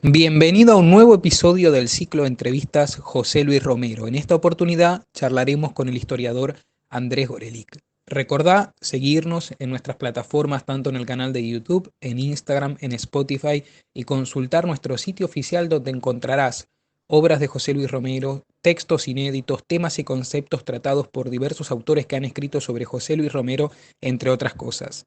Bienvenido a un nuevo episodio del ciclo de entrevistas José Luis Romero. En esta oportunidad charlaremos con el historiador Andrés Gorelick. Recordá seguirnos en nuestras plataformas, tanto en el canal de YouTube, en Instagram, en Spotify, y consultar nuestro sitio oficial donde encontrarás obras de José Luis Romero, textos inéditos, temas y conceptos tratados por diversos autores que han escrito sobre José Luis Romero, entre otras cosas.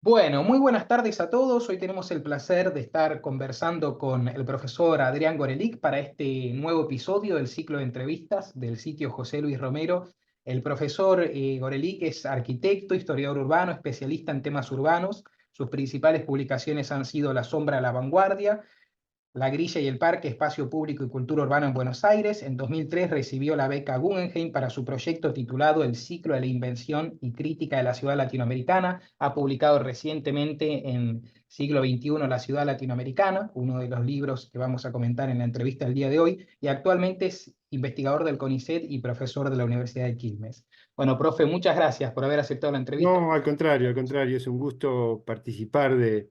Bueno, muy buenas tardes a todos. Hoy tenemos el placer de estar conversando con el profesor Adrián Gorelick para este nuevo episodio del ciclo de entrevistas del sitio José Luis Romero. El profesor Gorelick es arquitecto, historiador urbano, especialista en temas urbanos. Sus principales publicaciones han sido La sombra a la vanguardia, La Grilla y el Parque, Espacio Público y Cultura Urbana en Buenos Aires. En 2003 recibió la beca Guggenheim para su proyecto titulado El ciclo de la invención y crítica de la ciudad latinoamericana. Ha publicado recientemente en Siglo XXI, La ciudad latinoamericana, uno de los libros que vamos a comentar en la entrevista del día de hoy, y actualmente es investigador del CONICET y profesor de la Universidad de Quilmes. Bueno, profe, muchas gracias por haber aceptado la entrevista. No, al contrario, es un gusto participar de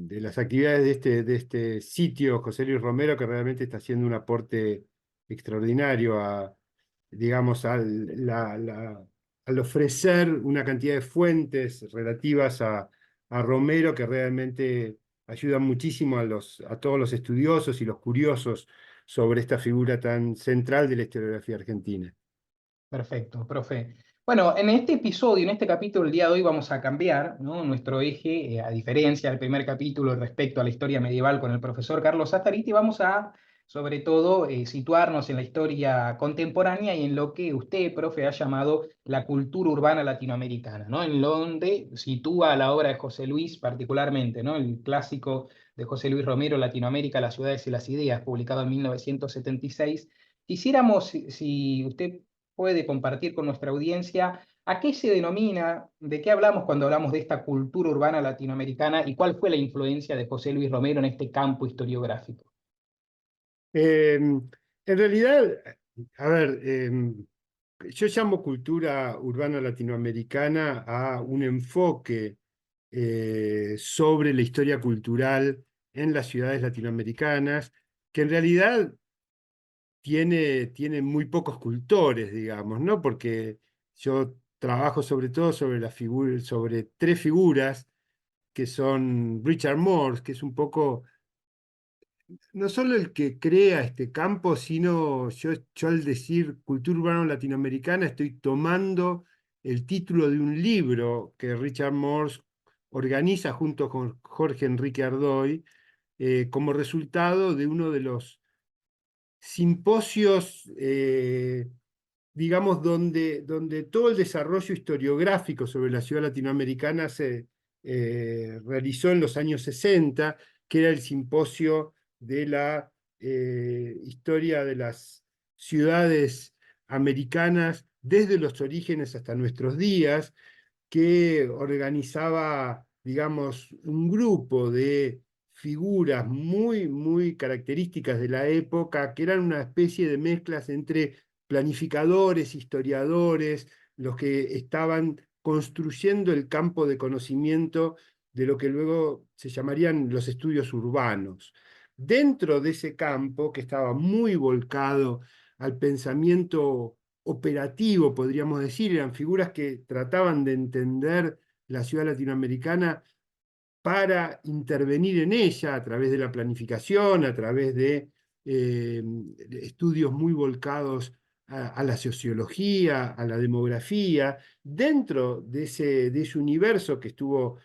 las actividades de este sitio, José Luis Romero, que realmente está haciendo un aporte extraordinario digamos, al ofrecer una cantidad de fuentes relativas a Romero que realmente ayudan muchísimo a todos los estudiosos y los curiosos sobre esta figura tan central de la historiografía argentina. Perfecto, profe. Bueno, en este episodio, en este capítulo, el día de hoy vamos a cambiar, ¿no?, nuestro eje, a diferencia del primer capítulo respecto a la historia medieval con el profesor Carlos Zastariti, vamos a, sobre todo, situarnos en la historia contemporánea y en lo que usted, profe, ha llamado la cultura urbana latinoamericana, ¿no? En donde sitúa la obra de José Luis particularmente, ¿no? El clásico de José Luis Romero, Latinoamérica, las ciudades y las ideas, publicado en 1976. Quisiéramos, si usted puede compartir con nuestra audiencia a qué se denomina, de qué hablamos cuando hablamos de esta cultura urbana latinoamericana y cuál fue la influencia de José Luis Romero en este campo historiográfico. En realidad, a ver, yo llamo cultura urbana latinoamericana a un enfoque sobre la historia cultural en las ciudades latinoamericanas, que en realidad tiene muy pocos cultores, digamos, ¿no? Porque yo trabajo sobre todo sobre tres figuras que son Richard Morse, que es un poco no solo el que crea este campo, sino yo al decir cultura urbana latinoamericana estoy tomando el título de un libro que Richard Morse organiza junto con Jorge Enrique Ardoy, como resultado de uno de los simposios, digamos, donde todo el desarrollo historiográfico sobre la ciudad latinoamericana se realizó en los años 60, que era el simposio de la historia de las ciudades americanas desde los orígenes hasta nuestros días, que organizaba, digamos, un grupo de figuras muy, muy características de la época, que eran una especie de mezclas entre planificadores, historiadores, los que estaban construyendo el campo de conocimiento de lo que luego se llamarían los estudios urbanos. Dentro de ese campo, que estaba muy volcado al pensamiento operativo, podríamos decir, eran figuras que trataban de entender la ciudad latinoamericana para intervenir en ella a través de la planificación, a través de estudios muy volcados a la sociología, a la demografía, dentro de ese universo que estuvo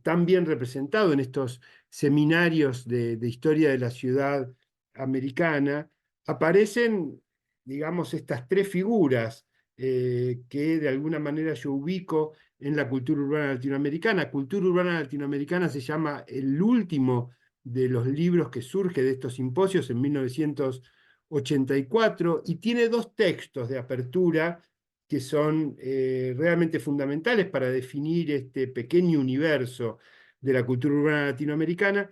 tan bien representado en estos seminarios de historia de la ciudad americana, aparecen, digamos, estas tres figuras que de alguna manera yo ubico en la cultura urbana latinoamericana. Cultura urbana latinoamericana se llama el último de los libros que surge de estos simposios en 1984 y tiene dos textos de apertura que son realmente fundamentales para definir este pequeño universo de la cultura urbana latinoamericana,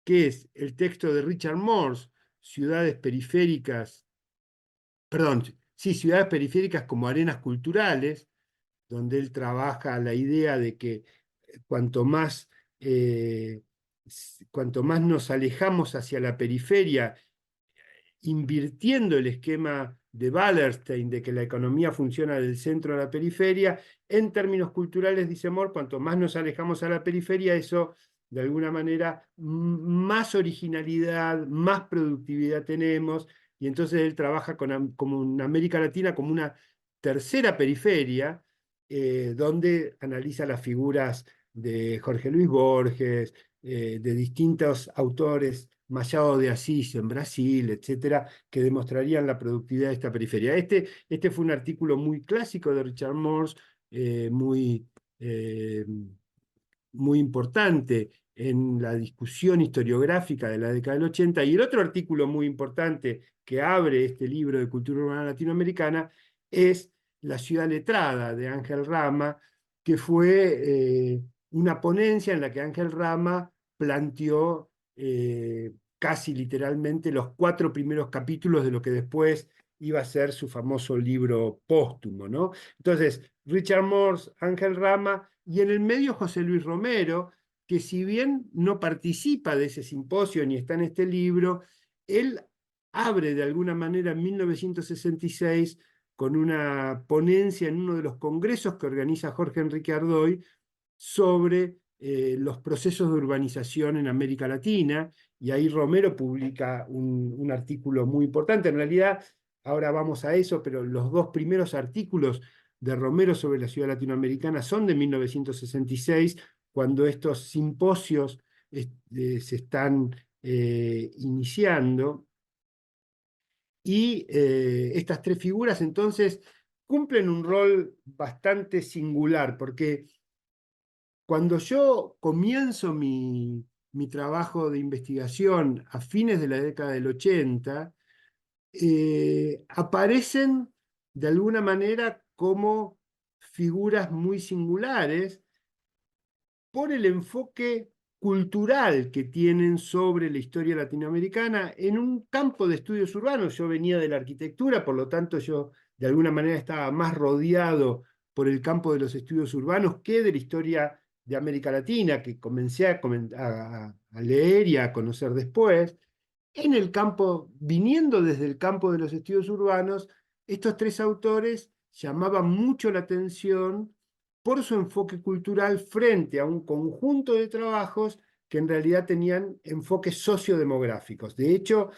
que es el texto de Richard Morse, Ciudades Periféricas, perdón, sí, Ciudades Periféricas como Arenas Culturales, donde él trabaja la idea de que cuanto más, eh, cuanto más nos alejamos hacia la periferia, invirtiendo el esquema de Wallerstein de que la economía funciona del centro a la periferia, en términos culturales, dice Moore, cuanto más nos alejamos a la periferia, eso de alguna manera más originalidad, más productividad tenemos, y entonces él trabaja como en América Latina como una tercera periferia, donde analiza las figuras de Jorge Luis Borges, de distintos autores, Machado de Assis en Brasil, etcétera, que demostrarían la productividad de esta periferia. Este fue un artículo muy clásico de Richard Morse, muy, muy importante en la discusión historiográfica de la década del 80, y el otro artículo muy importante que abre este libro de cultura urbana latinoamericana es La ciudad letrada de Ángel Rama, que fue una ponencia en la que Ángel Rama planteó casi literalmente los 4 primeros capítulos de lo que después iba a ser su famoso libro póstumo, ¿no? Entonces, Richard Morse, Ángel Rama, y en el medio José Luis Romero, que si bien no participa de ese simposio ni está en este libro, él abre de alguna manera en 1966 con una ponencia en uno de los congresos que organiza Jorge Enrique Ardoy sobre los procesos de urbanización en América Latina, y ahí Romero publica un artículo muy importante. En realidad, ahora vamos a eso, pero los dos primeros artículos de Romero sobre la ciudad latinoamericana son de 1966, cuando estos simposios se están iniciando. Y estas tres figuras entonces cumplen un rol bastante singular, porque cuando yo comienzo mi trabajo de investigación a fines de la década del 80, aparecen de alguna manera como figuras muy singulares por el enfoque cultural que tienen sobre la historia latinoamericana en un campo de estudios urbanos. Yo venía de la arquitectura, por lo tanto yo de alguna manera estaba más rodeado por el campo de los estudios urbanos que de la historia de América Latina, que comencé a leer y a conocer después. En el campo, viniendo desde el campo de los estudios urbanos, estos tres autores llamaban mucho la atención por su enfoque cultural frente a un conjunto de trabajos que en realidad tenían enfoques sociodemográficos. De hecho,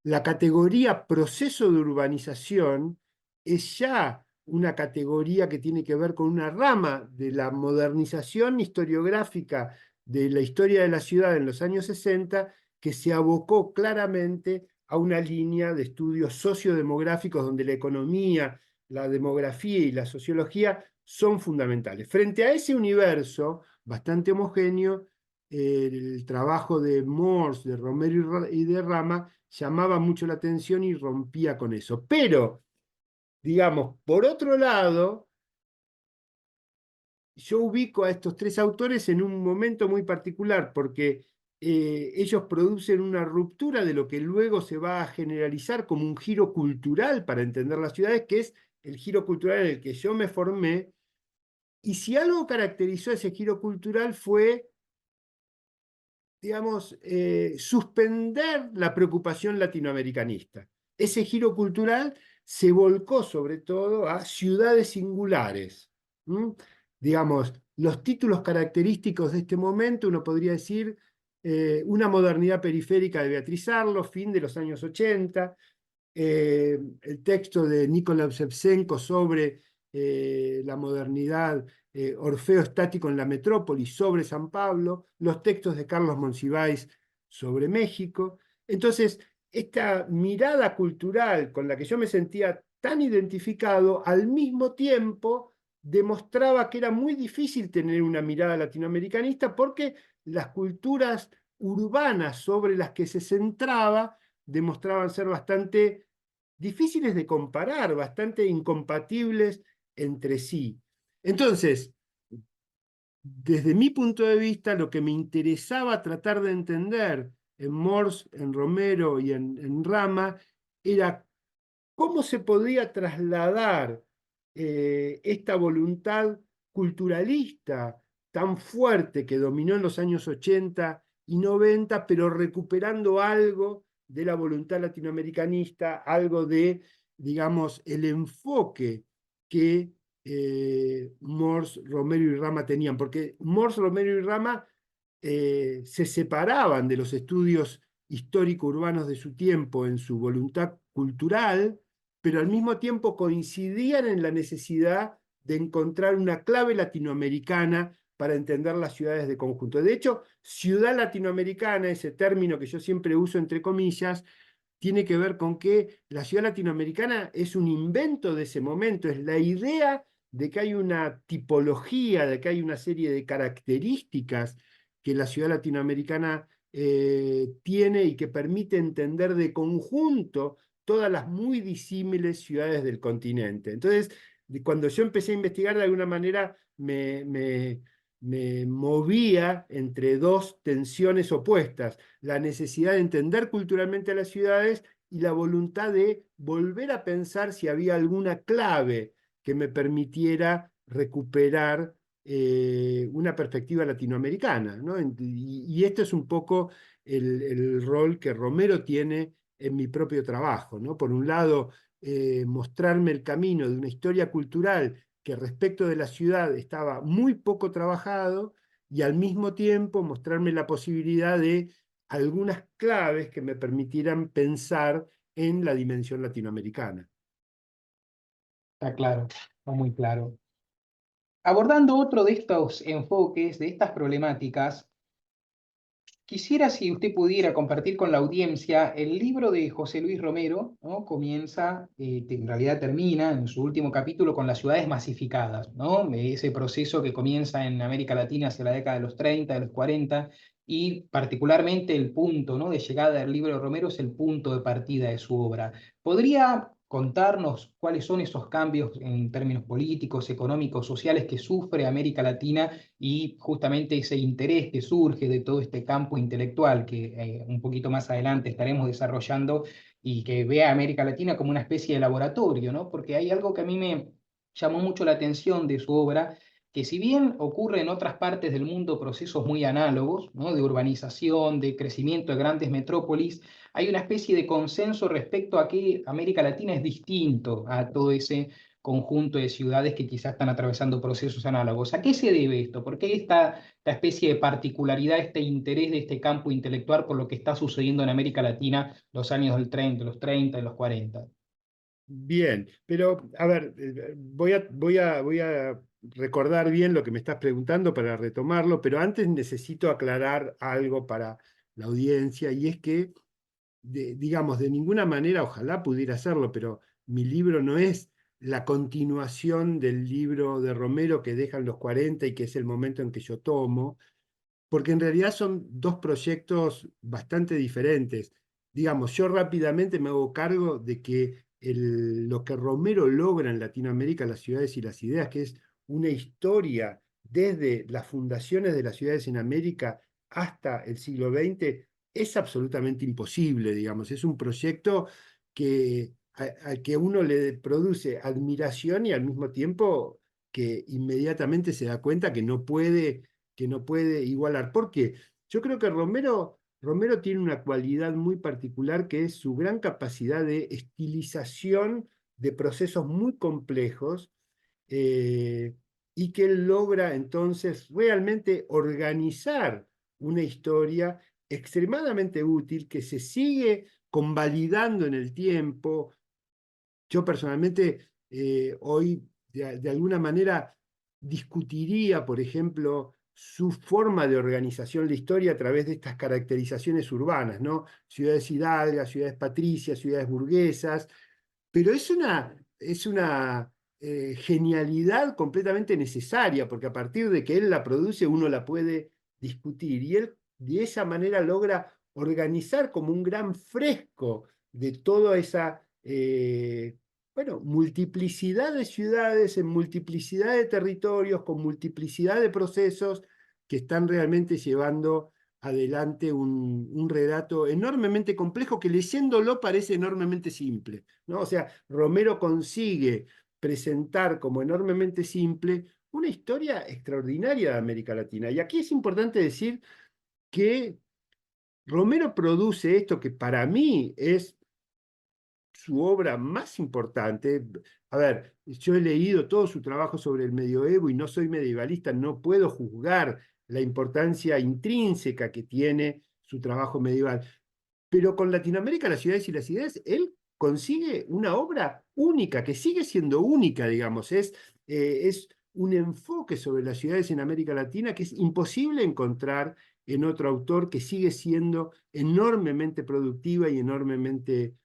la categoría proceso de urbanización es ya una categoría que tiene que ver con una rama de la modernización historiográfica de la historia de la ciudad en los años 60, que se abocó claramente a una línea de estudios sociodemográficos donde la economía, la demografía y la sociología son fundamentales. Frente a ese universo bastante homogéneo, el trabajo de Morse, de Romero y de Rama llamaba mucho la atención y rompía con eso. Pero, digamos, por otro lado, yo ubico a estos tres autores en un momento muy particular, porque ellos producen una ruptura de lo que luego se va a generalizar como un giro cultural para entender las ciudades, que es el giro cultural en el que yo me formé. Y si algo caracterizó ese giro cultural fue, digamos, suspender la preocupación latinoamericanista. Ese giro cultural se volcó sobre todo a ciudades singulares. Digamos, los títulos característicos de este momento, uno podría decir Una modernidad periférica de Beatriz Arlo, fin de los años 80, el texto de Nikolai Shevchenko sobre la modernidad, Orfeo estático en la metrópoli sobre San Pablo, los textos de Carlos Monsiváis sobre México. Entonces, esta mirada cultural con la que yo me sentía tan identificado, al mismo tiempo demostraba que era muy difícil tener una mirada latinoamericanista porque las culturas urbanas sobre las que se centraba demostraban ser bastante difíciles de comparar, bastante incompatibles entre sí. Entonces, desde mi punto de vista, lo que me interesaba tratar de entender en Morse, en Romero y en Rama era cómo se podía trasladar esta voluntad culturalista tan fuerte que dominó en los años 80 y 90, pero recuperando algo de la voluntad latinoamericanista, algo de, digamos, el enfoque que Morse, Romero y Rama tenían, porque Morse, Romero y Rama se separaban de los estudios histórico-urbanos de su tiempo en su voluntad cultural, pero al mismo tiempo coincidían en la necesidad de encontrar una clave latinoamericana para entender las ciudades de conjunto. De hecho, ciudad latinoamericana, ese término que yo siempre uso entre comillas, tiene que ver con que la ciudad latinoamericana es un invento de ese momento, es la idea de que hay una tipología, de que hay una serie de características que la ciudad latinoamericana tiene y que permite entender de conjunto todas las muy disímiles ciudades del continente. Entonces, cuando yo empecé a investigar, de alguna manera me movía entre dos tensiones opuestas, la necesidad de entender culturalmente a las ciudades y la voluntad de volver a pensar si había alguna clave que me permitiera recuperar una perspectiva latinoamericana, ¿no? Y esto es un poco el rol que Romero tiene en mi propio trabajo, ¿no? Por un lado, mostrarme el camino de una historia cultural que respecto de la ciudad estaba muy poco trabajado y al mismo tiempo mostrarme la posibilidad de algunas claves que me permitieran pensar en la dimensión latinoamericana. Está claro, está muy claro. Abordando otro de estos enfoques, de estas problemáticas, quisiera si usted pudiera compartir con la audiencia el libro de José Luis Romero, ¿no? Comienza, en realidad termina en su último capítulo con las ciudades masificadas, ¿no? Ese proceso que comienza en América Latina hacia la década de los 30, de los 40, y particularmente el punto, ¿no? de llegada del libro de Romero es el punto de partida de su obra. ¿Podría contarnos cuáles son esos cambios en términos políticos, económicos, sociales que sufre América Latina y justamente ese interés que surge de todo este campo intelectual que un poquito más adelante estaremos desarrollando y que ve a América Latina como una especie de laboratorio, ¿no? Porque hay algo que a mí me llamó mucho la atención de su obra, que si bien ocurre en otras partes del mundo procesos muy análogos, ¿no? de urbanización, de crecimiento de grandes metrópolis, hay una especie de consenso respecto a que América Latina es distinto a todo ese conjunto de ciudades que quizás están atravesando procesos análogos. ¿A qué se debe esto? ¿Por qué esta especie de particularidad, este interés de este campo intelectual por lo que está sucediendo en América Latina los años del 30, los 30 y los 40? Bien, pero a ver, voy a recordar bien lo que me estás preguntando para retomarlo, pero antes necesito aclarar algo para la audiencia y es que, digamos, de ninguna manera, ojalá pudiera hacerlo, pero mi libro no es la continuación del libro de Romero que dejan los 40 y que es el momento en que yo tomo, porque en realidad son dos proyectos bastante diferentes. Digamos, yo rápidamente me hago cargo de que lo que Romero logra en Latinoamérica, las ciudades y las ideas, que es una historia desde las fundaciones de las ciudades en América hasta el siglo XX, es absolutamente imposible, digamos. Es un proyecto al que uno le produce admiración y al mismo tiempo que inmediatamente se da cuenta que no puede igualar. ¿Por qué? Yo creo que Romero tiene una cualidad muy particular que es su gran capacidad de estilización de procesos muy complejos, eh, y que él logra entonces realmente organizar una historia extremadamente útil que se sigue convalidando en el tiempo. Yo personalmente hoy de alguna manera discutiría, por ejemplo, su forma de organización de la historia a través de estas caracterizaciones urbanas, ¿no? Ciudades hidalgas, ciudades patricias, ciudades burguesas, pero es una genialidad completamente necesaria, porque a partir de que él la produce, uno la puede discutir, y él de esa manera logra organizar como un gran fresco de toda esa, bueno, multiplicidad de ciudades, en multiplicidad de territorios, con multiplicidad de procesos que están realmente llevando adelante un relato enormemente complejo que leyéndolo parece enormemente simple, ¿no? O sea, Romero consigue presentar como enormemente simple una historia extraordinaria de América Latina. Y aquí es importante decir que Romero produce esto que para mí es su obra más importante. A ver, yo he leído todo su trabajo sobre el medioevo y no soy medievalista, no puedo juzgar la importancia intrínseca que tiene su trabajo medieval. Pero con Latinoamérica, las ciudades y las ideas, él consigue una obra única, que sigue siendo única, digamos. Es un enfoque sobre las ciudades en América Latina que es imposible encontrar en otro autor, que sigue siendo enormemente productiva y enormemente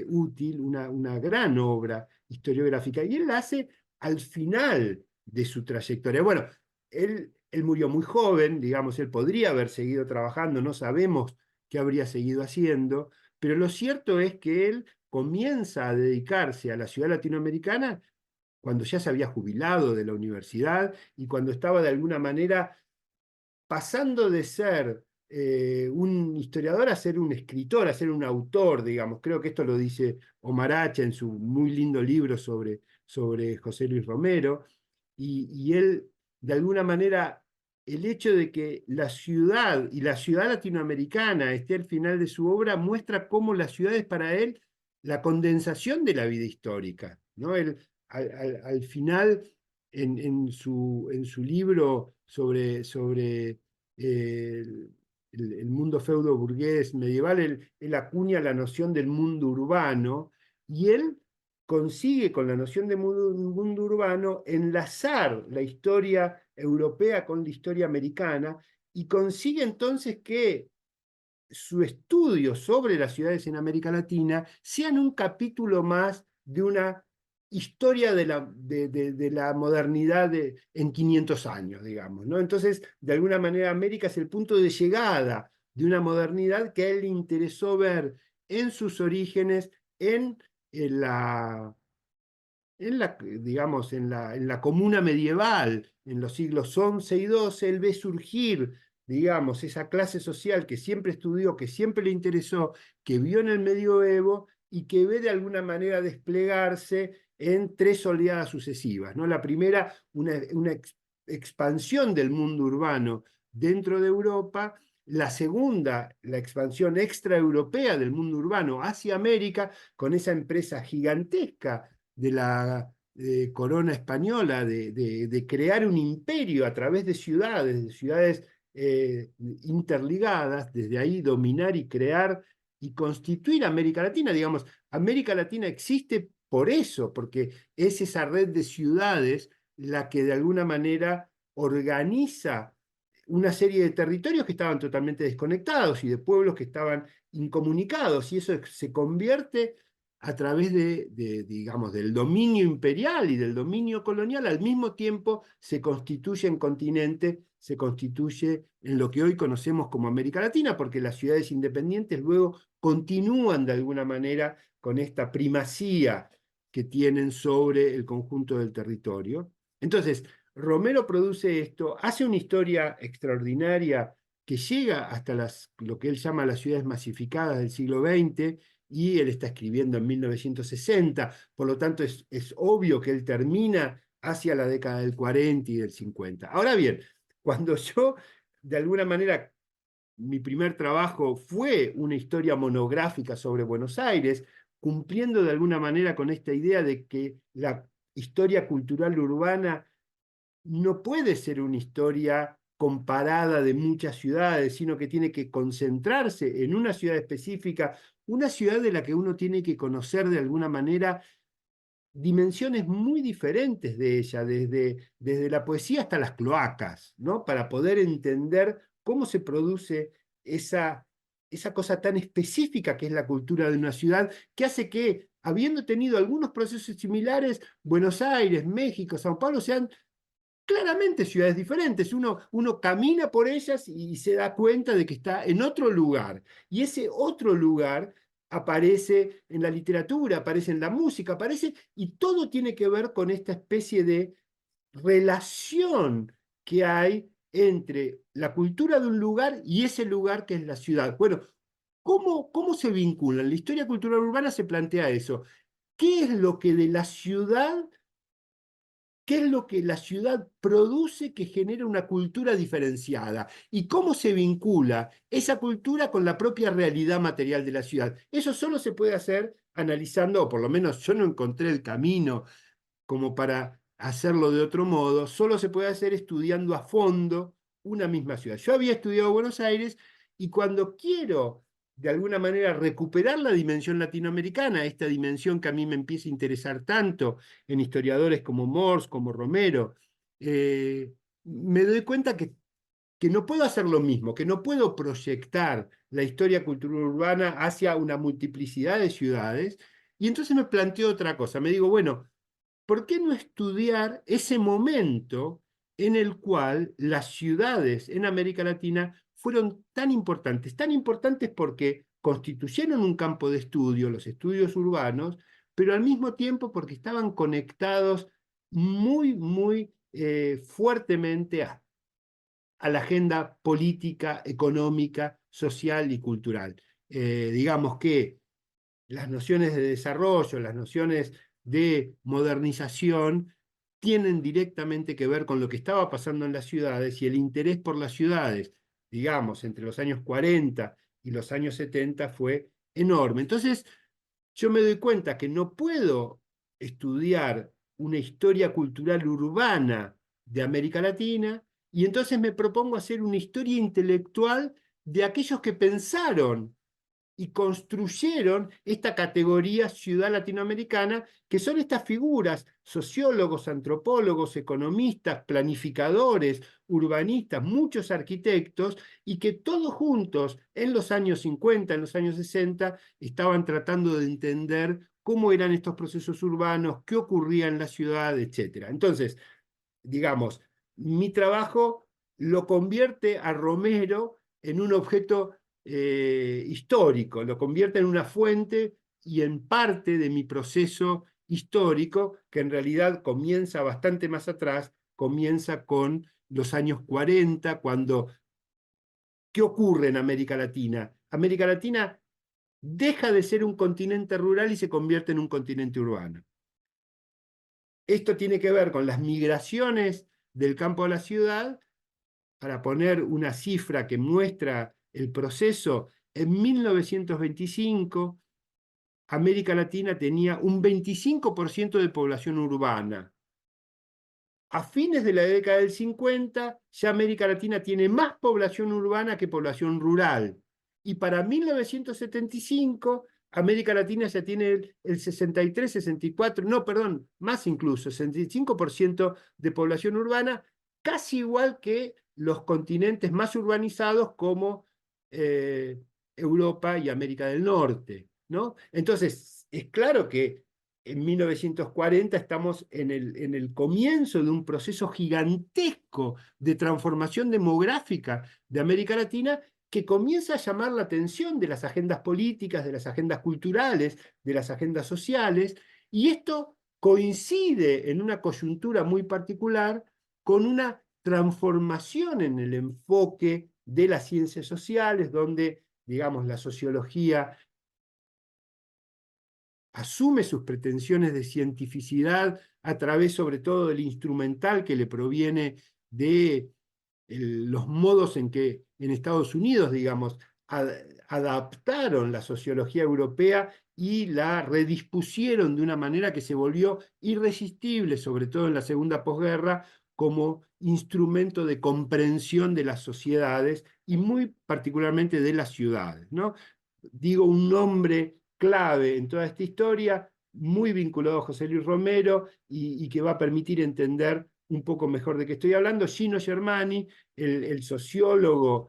útil, una gran obra historiográfica. Y él la hace al final de su trayectoria. Bueno, él murió muy joven, digamos, él podría haber seguido trabajando, no sabemos qué habría seguido haciendo, pero lo cierto es que él comienza a dedicarse a la ciudad latinoamericana cuando ya se había jubilado de la universidad y cuando estaba de alguna manera pasando de ser un historiador a ser un escritor, a ser un autor, digamos. Creo que esto lo dice Omar Hacha en su muy lindo libro sobre José Luis Romero, y él, de alguna manera, el hecho de que la ciudad y la ciudad latinoamericana esté al final de su obra muestra cómo la ciudad es para él la condensación de la vida histórica, ¿no? Él, al final, en su libro sobre el mundo feudo burgués medieval, él acuña la noción del mundo urbano, y él consigue con la noción de mundo urbano enlazar la historia europea con la historia americana, y consigue entonces que su estudio sobre las ciudades en América Latina sean un capítulo más de una historia de la modernidad en 500 años, digamos, ¿no? Entonces, de alguna manera, América es el punto de llegada de una modernidad que a él le interesó ver en sus orígenes, en la, digamos, en la comuna medieval, en los siglos XI y XII. Él ve surgir, digamos, esa clase social que siempre estudió, que siempre le interesó, que vio en el medioevo y que ve de alguna manera desplegarse en tres oleadas sucesivas, ¿no? La primera, una expansión del mundo urbano dentro de Europa. La segunda, la expansión extraeuropea del mundo urbano hacia América, con esa empresa gigantesca de la corona española de crear un imperio a través de ciudades interligadas, desde ahí dominar y crear y constituir América Latina. Digamos, América Latina existe por eso, porque es esa red de ciudades la que de alguna manera organiza una serie de territorios que estaban totalmente desconectados y de pueblos que estaban incomunicados, y eso se convierte a través digamos, del dominio imperial y del dominio colonial. Al mismo tiempo se constituye en continente, se constituye en lo que hoy conocemos como América Latina, porque las ciudades independientes luego continúan de alguna manera con esta primacía que tienen sobre el conjunto del territorio. Entonces, Romero produce esto, hace una historia extraordinaria que llega hasta lo que él llama las ciudades masificadas del siglo XX, y él está escribiendo en 1960, por lo tanto es obvio que él termina hacia la década del 40 y del 50. Ahora bien, cuando yo, de alguna manera, mi primer trabajo fue una historia monográfica sobre Buenos Aires, cumpliendo de alguna manera con esta idea de que la historia cultural urbana no puede ser una historia comparada de muchas ciudades, sino que tiene que concentrarse en una ciudad específica, una ciudad de la que uno tiene que conocer de alguna manera dimensiones muy diferentes de ella, desde la poesía hasta las cloacas, ¿no? Para poder entender cómo se produce esa cosa tan específica que es la cultura de una ciudad, que hace que, habiendo tenido algunos procesos similares, Buenos Aires, México, Sao Paulo sean claramente ciudades diferentes. Uno camina por ellas y se da cuenta de que está en otro lugar. Y ese otro lugar aparece en la literatura, aparece en la música, aparece, y todo tiene que ver con esta especie de relación que hay entre la cultura de un lugar y ese lugar que es la ciudad. Bueno, ¿cómo se vinculan? La historia cultural urbana se plantea eso. ¿Qué es lo que de la ciudad qué es lo que la ciudad produce que genera una cultura diferenciada y cómo se vincula esa cultura con la propia realidad material de la ciudad? Eso solo se puede hacer analizando, o por lo menos yo no encontré el camino como para hacerlo de otro modo, solo se puede hacer estudiando a fondo una misma ciudad. Yo había estudiado Buenos Aires y cuando quiero de alguna manera recuperar la dimensión latinoamericana, esta dimensión que a mí me empieza a interesar tanto en historiadores como Morse, como Romero, me doy cuenta que no puedo hacer lo mismo, que no puedo proyectar la historia cultural urbana hacia una multiplicidad de ciudades. Y entonces me planteo otra cosa, me digo, bueno, ¿por qué no estudiar ese momento en el cual las ciudades en América Latina fueron tan importantes? Tan importantes porque constituyeron un campo de estudio, los estudios urbanos, pero al mismo tiempo porque estaban conectados muy fuertemente a la agenda política, económica, social y cultural. Digamos que las nociones de desarrollo, las nociones de modernización, tienen directamente que ver con lo que estaba pasando en las ciudades y el interés por las ciudades, digamos, entre los años 40 y los años 70 fue enorme. Entonces, yo me doy cuenta que no puedo estudiar una historia cultural urbana de América Latina y entonces me propongo hacer una historia intelectual de aquellos que pensaron y construyeron esta categoría ciudad latinoamericana, que son estas figuras, sociólogos, antropólogos, economistas, planificadores, urbanistas, muchos arquitectos, y que todos juntos en los años 50, en los años 60, estaban tratando de entender cómo eran estos procesos urbanos, qué ocurría en la ciudad, etc. Entonces, digamos, mi trabajo lo convierte a Romero en un objeto histórico, lo convierte en una fuente y en parte de mi proceso histórico, que en realidad comienza bastante más atrás, comienza con los años 40, cuando, ¿qué ocurre en América Latina? América Latina deja de ser un continente rural y se convierte en un continente urbano. Esto tiene que ver con las migraciones del campo a la ciudad. Para poner una cifra que muestra el proceso, en 1925 América Latina tenía un 25% de población urbana. A fines de la década del 50, ya América Latina tiene más población urbana que población rural. Y para 1975, América Latina ya tiene el 63, 64, no, perdón, más incluso, 65% de población urbana, casi igual que los continentes más urbanizados como Europa y América del Norte, ¿no? Entonces, es claro que en 1940 estamos en el comienzo de un proceso gigantesco de transformación demográfica de América Latina que comienza a llamar la atención de las agendas políticas, de las agendas culturales, de las agendas sociales, y esto coincide en una coyuntura muy particular con una transformación en el enfoque de las ciencias sociales, donde, digamos, la sociología asume sus pretensiones de cientificidad a través sobre todo del instrumental que le proviene de los modos en que en Estados Unidos, digamos, adaptaron la sociología europea y la redispusieron de una manera que se volvió irresistible, sobre todo en la segunda posguerra, como instrumento de comprensión de las sociedades y muy particularmente de las ciudades, ¿no? Digo un nombre clave en toda esta historia, muy vinculado a José Luis Romero y que va a permitir entender un poco mejor de qué estoy hablando. Gino Germani, el sociólogo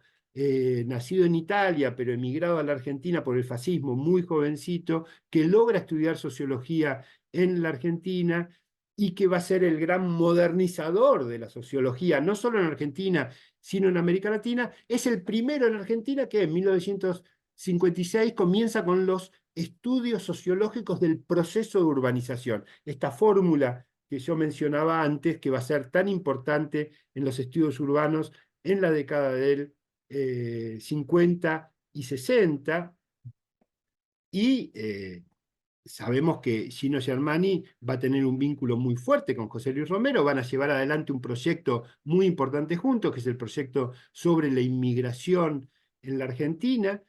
nacido en Italia, pero emigrado a la Argentina por el fascismo, muy jovencito, que logra estudiar sociología en la Argentina y que va a ser el gran modernizador de la sociología, no solo en Argentina, sino en América Latina. Es el primero en Argentina que en 1956 comienza con los estudios sociológicos del proceso de urbanización. Esta fórmula que yo mencionaba antes, que va a ser tan importante en los estudios urbanos en la década del 50 y 60, y sabemos que Gino Germani va a tener un vínculo muy fuerte con José Luis Romero, van a llevar adelante un proyecto muy importante juntos, que es el proyecto sobre la inmigración en la Argentina,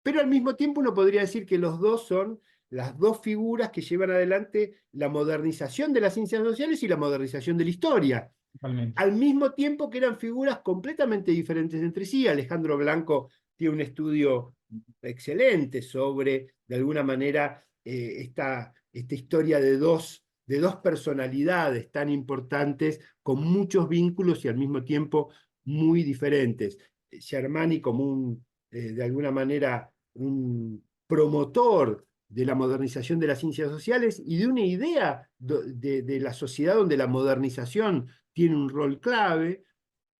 pero al mismo tiempo uno podría decir que los dos son las dos figuras que llevan adelante la modernización de las ciencias sociales y la modernización de la historia, Totalmente. al mismo tiempo que eran figuras completamente diferentes entre sí. Alejandro Blanco tiene un estudio excelente sobre, de alguna manera, esta historia de dos personalidades tan importantes, con muchos vínculos y al mismo tiempo muy diferentes. Germani como de alguna manera, un promotor de la modernización de las ciencias sociales y de una idea de la sociedad donde la modernización tiene un rol clave.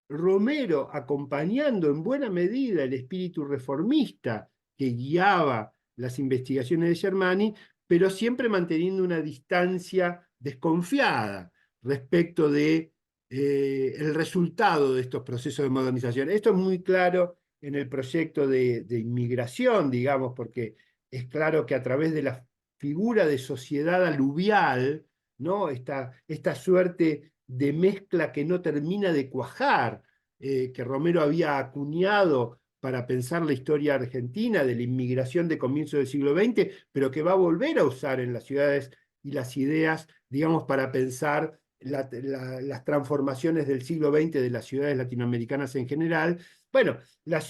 Romero acompañando en buena medida el espíritu reformista que guiaba las investigaciones de Germani, pero siempre manteniendo una distancia desconfiada respecto de el resultado de estos procesos de modernización. Esto es muy claro en el proyecto de inmigración, digamos, porque es claro que a través de la figura de sociedad aluvial, ¿no? Esta suerte de mezcla que no termina de cuajar, que Romero había acuñado para pensar la historia argentina de la inmigración de comienzo del siglo XX, pero que va a volver a usar en las ciudades y las ideas, digamos, para pensar las transformaciones del siglo XX de las ciudades latinoamericanas en general. Bueno, la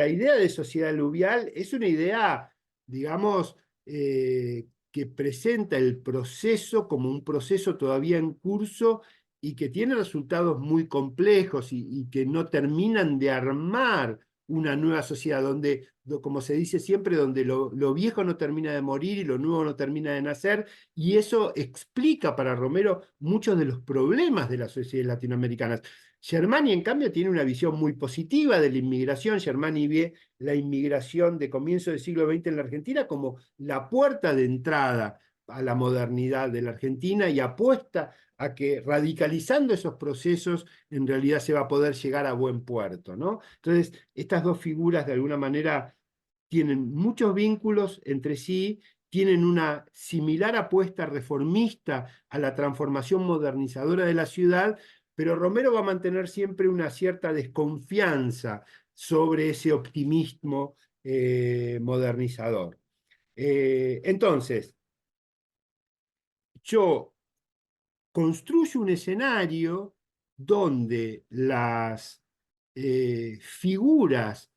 idea de sociedad aluvial es una idea, digamos, que presenta el proceso como un proceso todavía en curso y que tiene resultados muy complejos y que no terminan de armar una nueva sociedad, donde, como se dice siempre, donde lo viejo no termina de morir y lo nuevo no termina de nacer, y eso explica para Romero muchos de los problemas de las sociedades latinoamericanas. Germani, en cambio, tiene una visión muy positiva de la inmigración. Germani ve la inmigración de comienzo del siglo XX en la Argentina como la puerta de entrada a la modernidad de la Argentina y apuesta a que radicalizando esos procesos en realidad se va a poder llegar a buen puerto, ¿no? Entonces, estas dos figuras de alguna manera tienen muchos vínculos entre sí, tienen una similar apuesta reformista a la transformación modernizadora de la ciudad, pero Romero va a mantener siempre una cierta desconfianza sobre ese optimismo modernizador. Entonces, yo construye un escenario donde las figuras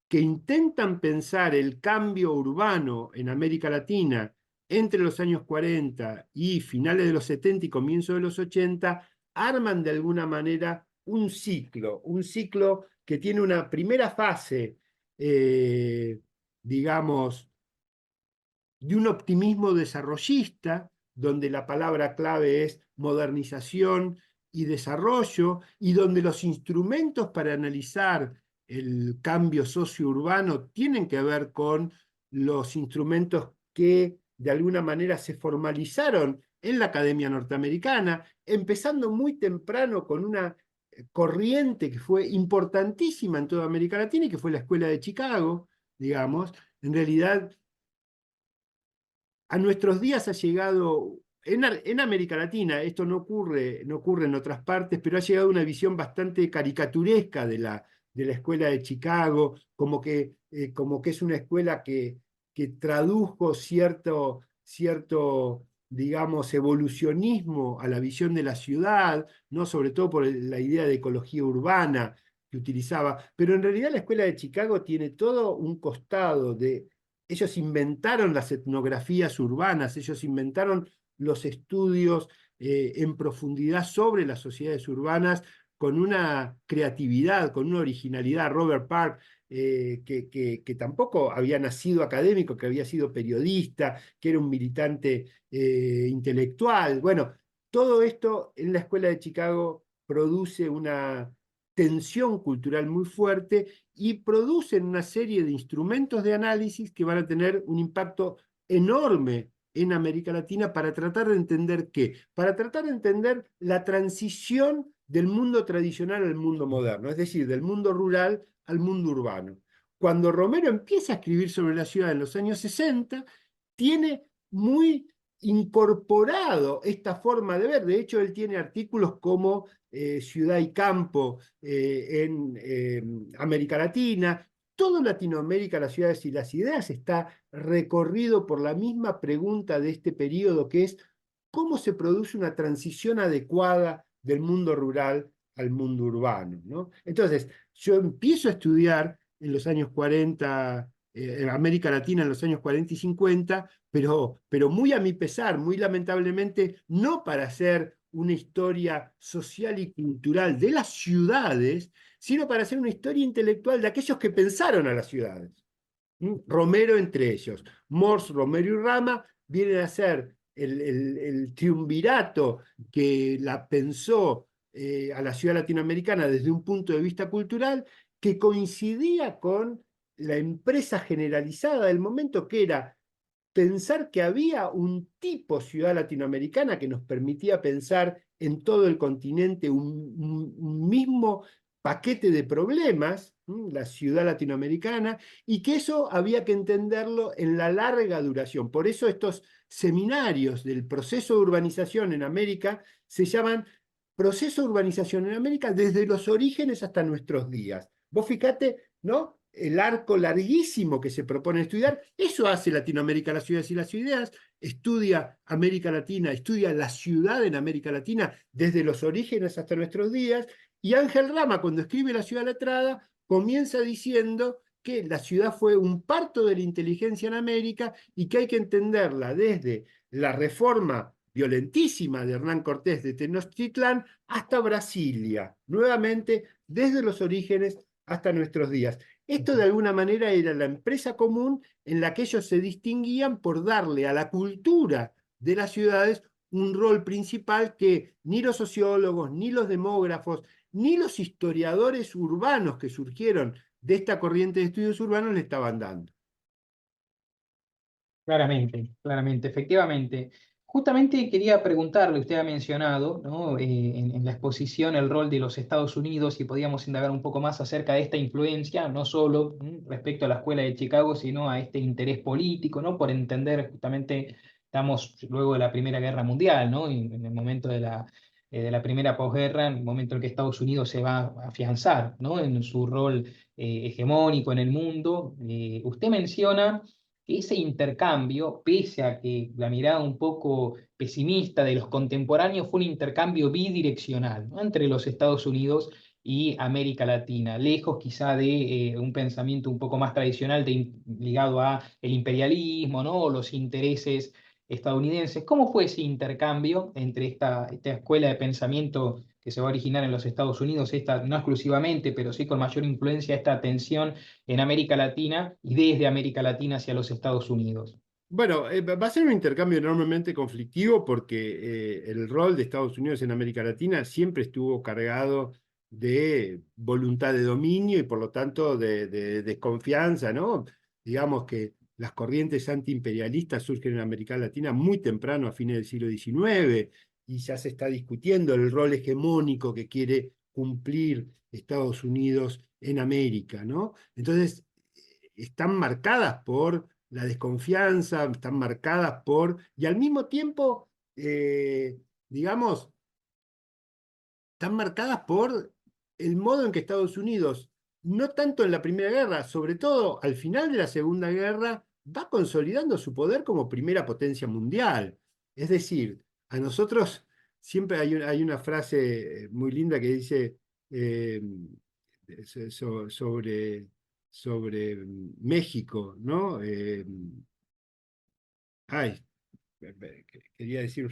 que intentan pensar el cambio urbano en América Latina entre los años 40 y finales de los 70 y comienzo de los 80, arman de alguna manera un ciclo que tiene una primera fase, digamos, de un optimismo desarrollista, donde la palabra clave es modernización y desarrollo, y donde los instrumentos para analizar el cambio socio-urbano tienen que ver con los instrumentos que de alguna manera se formalizaron en la academia norteamericana, empezando muy temprano con una corriente que fue importantísima en toda América Latina y que fue la Escuela de Chicago, digamos. En realidad, a nuestros días ha llegado, en América Latina, esto no ocurre en otras partes, pero ha llegado una visión bastante caricaturesca de la escuela de Chicago, como que es una escuela que tradujo cierto digamos, evolucionismo a la visión de la ciudad, ¿no? Sobre todo por la idea de ecología urbana que utilizaba, pero en realidad la Escuela de Chicago tiene todo un costado de... Ellos inventaron las etnografías urbanas, ellos inventaron los estudios en profundidad sobre las sociedades urbanas con una creatividad, con una originalidad. Robert Park, que tampoco había nacido académico, que había sido periodista, que era un militante intelectual. Bueno, todo esto en la Escuela de Chicago produce una tensión cultural muy fuerte y producen una serie de instrumentos de análisis que van a tener un impacto enorme en América Latina para tratar de entender qué, para tratar de entender la transición del mundo tradicional al mundo moderno, es decir, del mundo rural al mundo urbano. Cuando Romero empieza a escribir sobre la ciudad en los años 60, tiene muy incorporado esta forma de ver. De hecho, él tiene artículos como Ciudad y Campo en América Latina. Todo Latinoamérica, las ciudades y las ideas, está recorrido por la misma pregunta de este periodo, que es cómo se produce una transición adecuada del mundo rural al mundo urbano, ¿no? Entonces, yo empiezo a estudiar en los años 40, en América Latina en los años 40 y 50, pero muy a mi pesar, muy lamentablemente, no para hacer una historia social y cultural de las ciudades, sino para hacer una historia intelectual de aquellos que pensaron a las ciudades. Romero entre ellos. Morse, Romero y Rama vienen a ser el triunvirato que la pensó a la ciudad latinoamericana desde un punto de vista cultural, que coincidía con la empresa generalizada del momento, que era pensar que había un tipo ciudad latinoamericana que nos permitía pensar en todo el continente un mismo paquete de problemas, la ciudad latinoamericana, y que eso había que entenderlo en la larga duración. Por eso estos seminarios del proceso de urbanización en América se llaman proceso de urbanización en América desde los orígenes hasta nuestros días. Vos fíjate, ¿no? El arco larguísimo que se propone estudiar, eso hace Latinoamérica, las ciudades y las ideas, estudia América Latina, estudia la ciudad en América Latina desde los orígenes hasta nuestros días, y Ángel Rama, cuando escribe La ciudad letrada, comienza diciendo que la ciudad fue un parto de la inteligencia en América y que hay que entenderla desde la reforma violentísima de Hernán Cortés de Tenochtitlán hasta Brasilia, nuevamente desde los orígenes hasta nuestros días. Esto de alguna manera era la empresa común en la que ellos se distinguían por darle a la cultura de las ciudades un rol principal que ni los sociólogos, ni los demógrafos, ni los historiadores urbanos que surgieron de esta corriente de estudios urbanos le estaban dando. Claramente, claramente, efectivamente. Justamente quería preguntarle, usted ha mencionado, ¿no? En la exposición el rol de los Estados Unidos y podíamos indagar un poco más acerca de esta influencia, no solo respecto a la Escuela de Chicago, sino a este interés político, ¿no? Por entender justamente, estamos luego de la Primera Guerra Mundial, ¿no? Y en el momento de la primera posguerra, en el momento en que Estados Unidos se va a afianzar, ¿no? En su rol hegemónico en el mundo. Usted menciona que ese intercambio, pese a que la mirada un poco pesimista de los contemporáneos, fue un intercambio bidireccional, ¿no? Entre los Estados Unidos y América Latina, lejos quizá de un pensamiento un poco más tradicional ligado a el imperialismo, ¿no? O los intereses estadounidenses. ¿Cómo fue ese intercambio entre esta escuela de pensamiento que se va a originar en los Estados Unidos, esta no exclusivamente, pero sí con mayor influencia, esta tensión en América Latina y desde América Latina hacia los Estados Unidos? Bueno, va a ser un intercambio enormemente conflictivo porque el rol de Estados Unidos en América Latina siempre estuvo cargado de voluntad de dominio y por lo tanto de desconfianza, ¿no? Digamos que las corrientes antiimperialistas surgen en América Latina muy temprano, a fines del siglo XIX, y ya se está discutiendo el rol hegemónico que quiere cumplir Estados Unidos en América, ¿no? Entonces, están marcadas por la desconfianza, están marcadas por, y al mismo tiempo, digamos, están marcadas por el modo en que Estados Unidos, no tanto en la Primera Guerra, sobre todo al final de la Segunda Guerra, va consolidando su poder como primera potencia mundial. Es decir, a nosotros siempre hay una frase muy linda que dice eh, sobre, sobre México, ¿no? Ay, quería decir,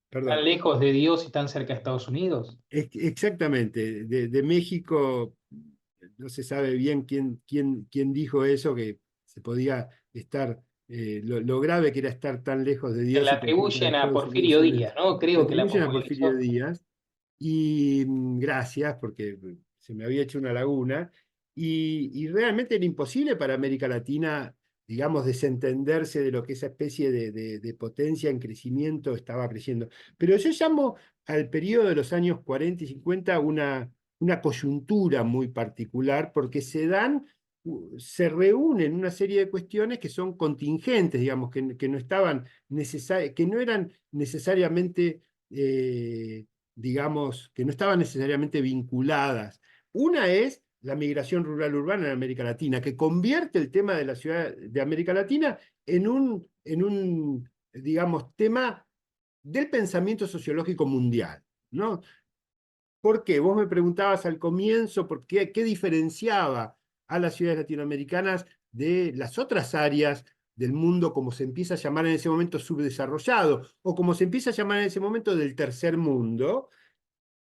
Tan perdón, lejos de Dios y tan cerca de Estados Unidos. exactamente, de México no se sabe bien quién dijo eso, que se podía estar, lo grave que era estar tan lejos de Se Dios le y tan cerca de atribuyen a Estados Unidos. Porfirio Díaz, ¿no? Se Creo que la atribuyen a Porfirio popularizó. Díaz y gracias, porque se me había hecho una laguna, y realmente era imposible para América Latina, digamos, desentenderse de lo que esa especie de potencia en crecimiento estaba creciendo. Pero yo llamo al periodo de los años 40 y 50 una coyuntura muy particular, porque se reúnen una serie de cuestiones que son contingentes, digamos, que no estaban que no eran necesariamente digamos, que no estaban necesariamente vinculadas. Una es la migración rural-urbana en América Latina, que convierte el tema de la ciudad de América Latina en un digamos, tema del pensamiento sociológico mundial, ¿no? ¿Por qué? Vos me preguntabas al comienzo por qué diferenciaba a las ciudades latinoamericanas de las otras áreas del mundo, como se empieza a llamar en ese momento subdesarrollado, o como se empieza a llamar en ese momento del tercer mundo.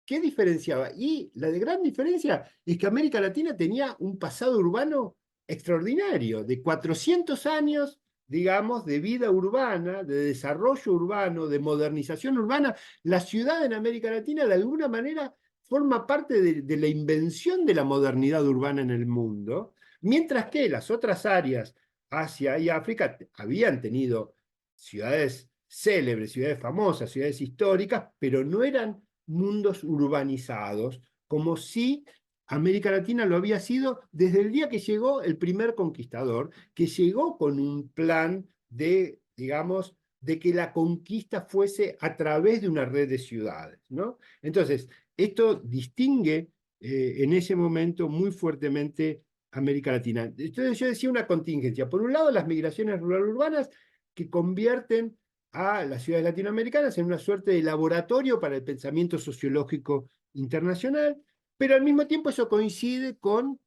¿Qué diferenciaba? Y la de gran diferencia es que América Latina tenía un pasado urbano extraordinario, de 400 años, digamos, de vida urbana, de desarrollo urbano, de modernización urbana. La ciudad en América Latina, de alguna manera, forma parte de la invención de la modernidad urbana en el mundo, mientras que las otras áreas, Asia y África, habían tenido ciudades célebres, ciudades famosas, ciudades históricas, pero no eran mundos urbanizados, como si América Latina lo había sido desde el día que llegó el primer conquistador, que llegó con un plan de, digamos, de que la conquista fuese a través de una red de ciudades, ¿no? Entonces, esto distingue en ese momento muy fuertemente América Latina. Entonces yo decía una contingencia. Por un lado, las migraciones rural-urbanas que convierten a las ciudades latinoamericanas en una suerte de laboratorio para el pensamiento sociológico internacional, pero al mismo tiempo eso coincide con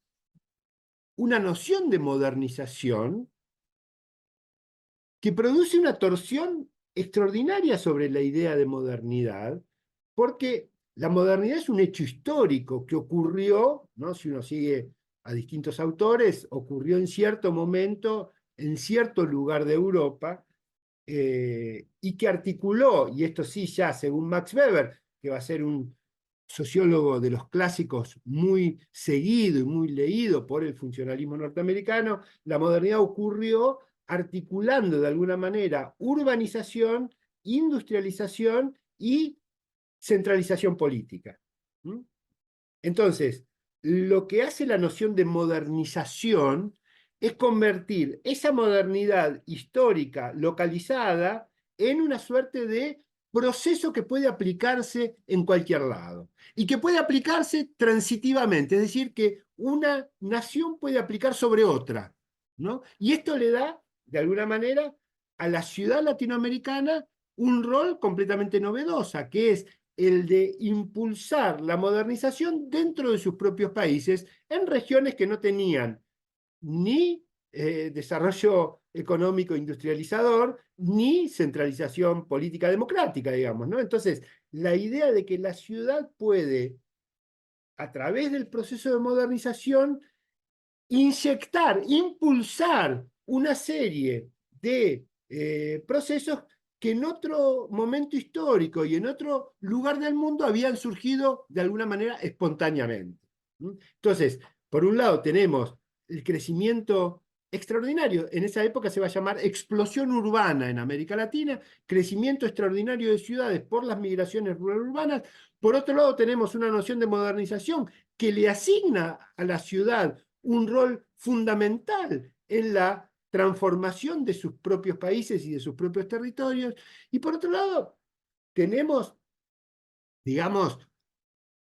una noción de modernización que produce una torsión extraordinaria sobre la idea de modernidad, porque la modernidad es un hecho histórico que ocurrió, ¿no? Si uno sigue a distintos autores, ocurrió en cierto momento, en cierto lugar de Europa, y que articuló, y esto sí ya según Max Weber, que va a ser un sociólogo de los clásicos muy seguido y muy leído por el funcionalismo norteamericano, la modernidad ocurrió articulando de alguna manera urbanización, industrialización y centralización política. ¿Mm? Entonces, lo que hace la noción de modernización es convertir esa modernidad histórica localizada en una suerte de proceso que puede aplicarse en cualquier lado y que puede aplicarse transitivamente, es decir, que una nación puede aplicar sobre otra, ¿no? Y esto le da, de alguna manera, a la ciudad latinoamericana un rol completamente novedosa, que es el de impulsar la modernización dentro de sus propios países en regiones que no tenían ni desarrollo económico industrializador, ni centralización política democrática, digamos, ¿no? Entonces, la idea de que la ciudad puede, a través del proceso de modernización, inyectar, impulsar una serie de procesos que en otro momento histórico y en otro lugar del mundo habían surgido de alguna manera espontáneamente. Entonces, por un lado tenemos el crecimiento extraordinario, en esa época se va a llamar explosión urbana en América Latina, crecimiento extraordinario de ciudades por las migraciones rural-urbanas. Por otro lado tenemos una noción de modernización que le asigna a la ciudad un rol fundamental en la transformación de sus propios países y de sus propios territorios. Y por otro lado, tenemos, digamos,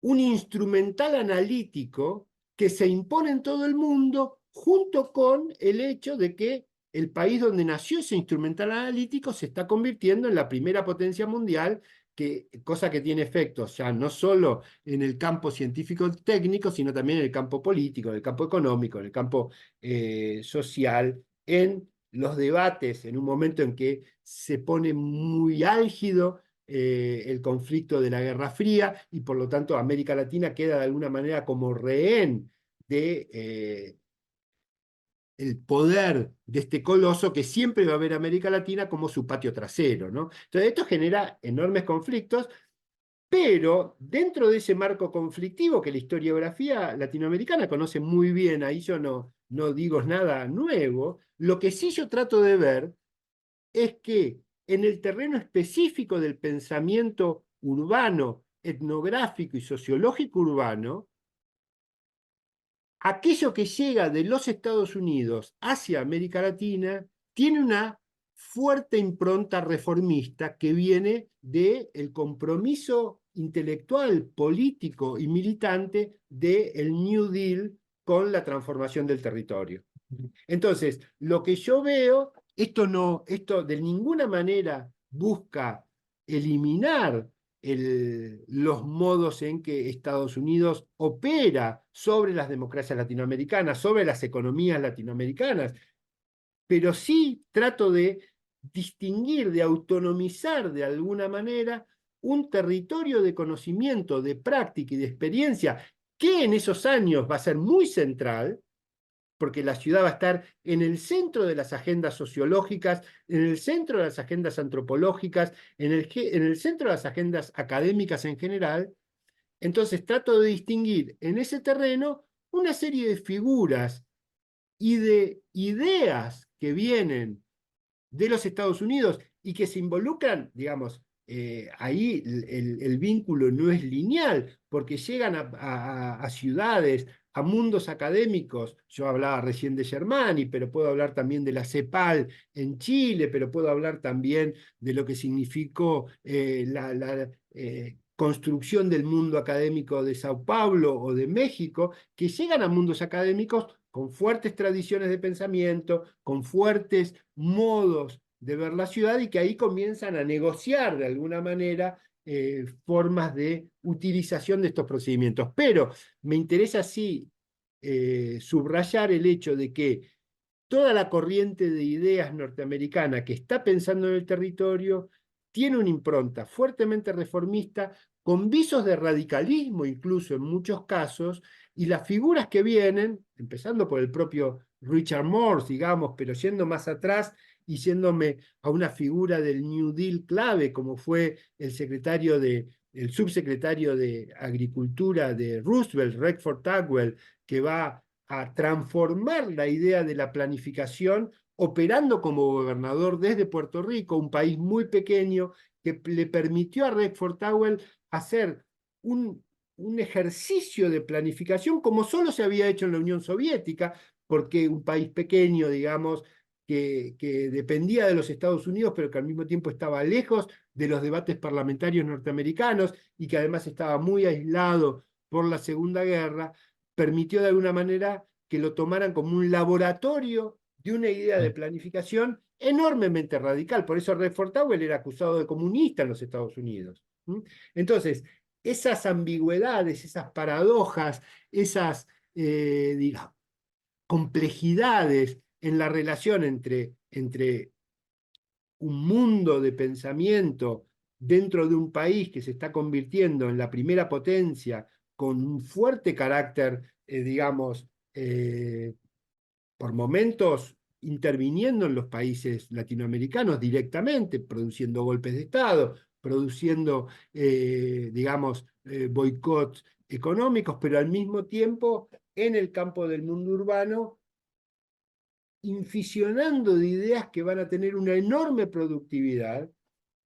un instrumental analítico que se impone en todo el mundo junto con el hecho de que el país donde nació ese instrumental analítico se está convirtiendo en la primera potencia mundial, cosa que tiene efectos ya no solo en el campo científico-técnico, sino también en el campo político, en el campo económico, en el campo social, en los debates, en un momento en que se pone muy álgido el conflicto de la Guerra Fría, y por lo tanto América Latina queda de alguna manera como rehén de el poder de este coloso que siempre va a ver a América Latina como su patio trasero, ¿no? Entonces esto genera enormes conflictos, pero dentro de ese marco conflictivo que la historiografía latinoamericana conoce muy bien, ahí yo no digo nada nuevo, lo que sí yo trato de ver es que en el terreno específico del pensamiento urbano, etnográfico y sociológico urbano, aquello que llega de los Estados Unidos hacia América Latina tiene una fuerte impronta reformista que viene del compromiso intelectual, político y militante del New Deal con la transformación del territorio. Entonces, lo que yo veo, esto de ninguna manera busca eliminar los modos en que Estados Unidos opera sobre las democracias latinoamericanas, sobre las economías latinoamericanas, pero sí trato de distinguir, de autonomizar de alguna manera un territorio de conocimiento, de práctica y de experiencia que en esos años va a ser muy central, porque la ciudad va a estar en el centro de las agendas sociológicas, en el centro de las agendas antropológicas, en el centro de las agendas académicas en general. Entonces trato de distinguir en ese terreno una serie de figuras y de ideas que vienen de los Estados Unidos y que se involucran, digamos, ahí el vínculo no es lineal, porque llegan a ciudades, a mundos académicos. Yo hablaba recién de Germani, pero puedo hablar también de la CEPAL en Chile, pero puedo hablar también de lo que significó la construcción del mundo académico de Sao Paulo o de México, que llegan a mundos académicos con fuertes tradiciones de pensamiento, con fuertes modos de ver la ciudad, y que ahí comienzan a negociar de alguna manera formas de utilización de estos procedimientos. Pero me interesa sí subrayar el hecho de que toda la corriente de ideas norteamericana que está pensando en el territorio tiene una impronta fuertemente reformista, con visos de radicalismo incluso en muchos casos, y las figuras que vienen, empezando por el propio Richard Morse, digamos, pero yendo más atrás y yéndome a una figura del New Deal clave, como fue el subsecretario de Agricultura de Roosevelt, Redford Tagwell, que va a transformar la idea de la planificación operando como gobernador desde Puerto Rico, un país muy pequeño, que le permitió a Redford Tagwell hacer un ejercicio de planificación como solo se había hecho en la Unión Soviética, porque un país pequeño, digamos, que dependía de los Estados Unidos, pero que al mismo tiempo estaba lejos de los debates parlamentarios norteamericanos y que además estaba muy aislado por la Segunda Guerra, permitió de alguna manera que lo tomaran como un laboratorio de una idea de planificación enormemente radical. Por eso Redford Tagwell era acusado de comunista en los Estados Unidos. Entonces, esas ambigüedades, esas paradojas, esas, digamos, complejidades en la relación entre un mundo de pensamiento dentro de un país que se está convirtiendo en la primera potencia con un fuerte carácter, digamos, por momentos interviniendo en los países latinoamericanos directamente, produciendo golpes de Estado, produciendo, digamos, boicots económicos, pero al mismo tiempo en el campo del mundo urbano inficionando de ideas que van a tener una enorme productividad,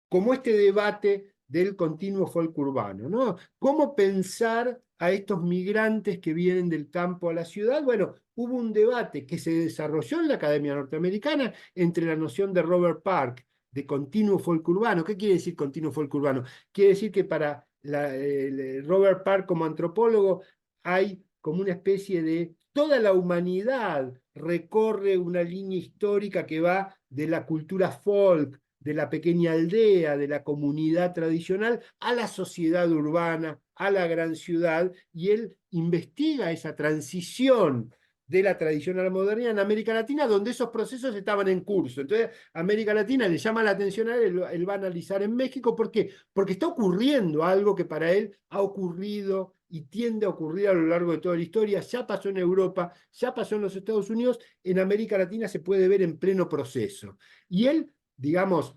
como este debate del continuo folk urbano, ¿no? ¿Cómo pensar a estos migrantes que vienen del campo a la ciudad? Bueno, hubo un debate que se desarrolló en la Academia Norteamericana entre la noción de Robert Park de continuo folk urbano. ¿Qué quiere decir continuo folk urbano? Quiere decir que para Robert Park como antropólogo hay como una especie de toda la humanidad recorre una línea histórica que va de la cultura folk, de la pequeña aldea, de la comunidad tradicional, a la sociedad urbana, a la gran ciudad, y él investiga esa transición de la tradición a la modernidad en América Latina, donde esos procesos estaban en curso. Entonces, América Latina le llama la atención a él, él va a analizar en México. ¿Por qué? Porque está ocurriendo algo que para él ha ocurrido y tiende a ocurrir a lo largo de toda la historia. Ya pasó en Europa, ya pasó en los Estados Unidos, en América Latina se puede ver en pleno proceso. Y él, digamos,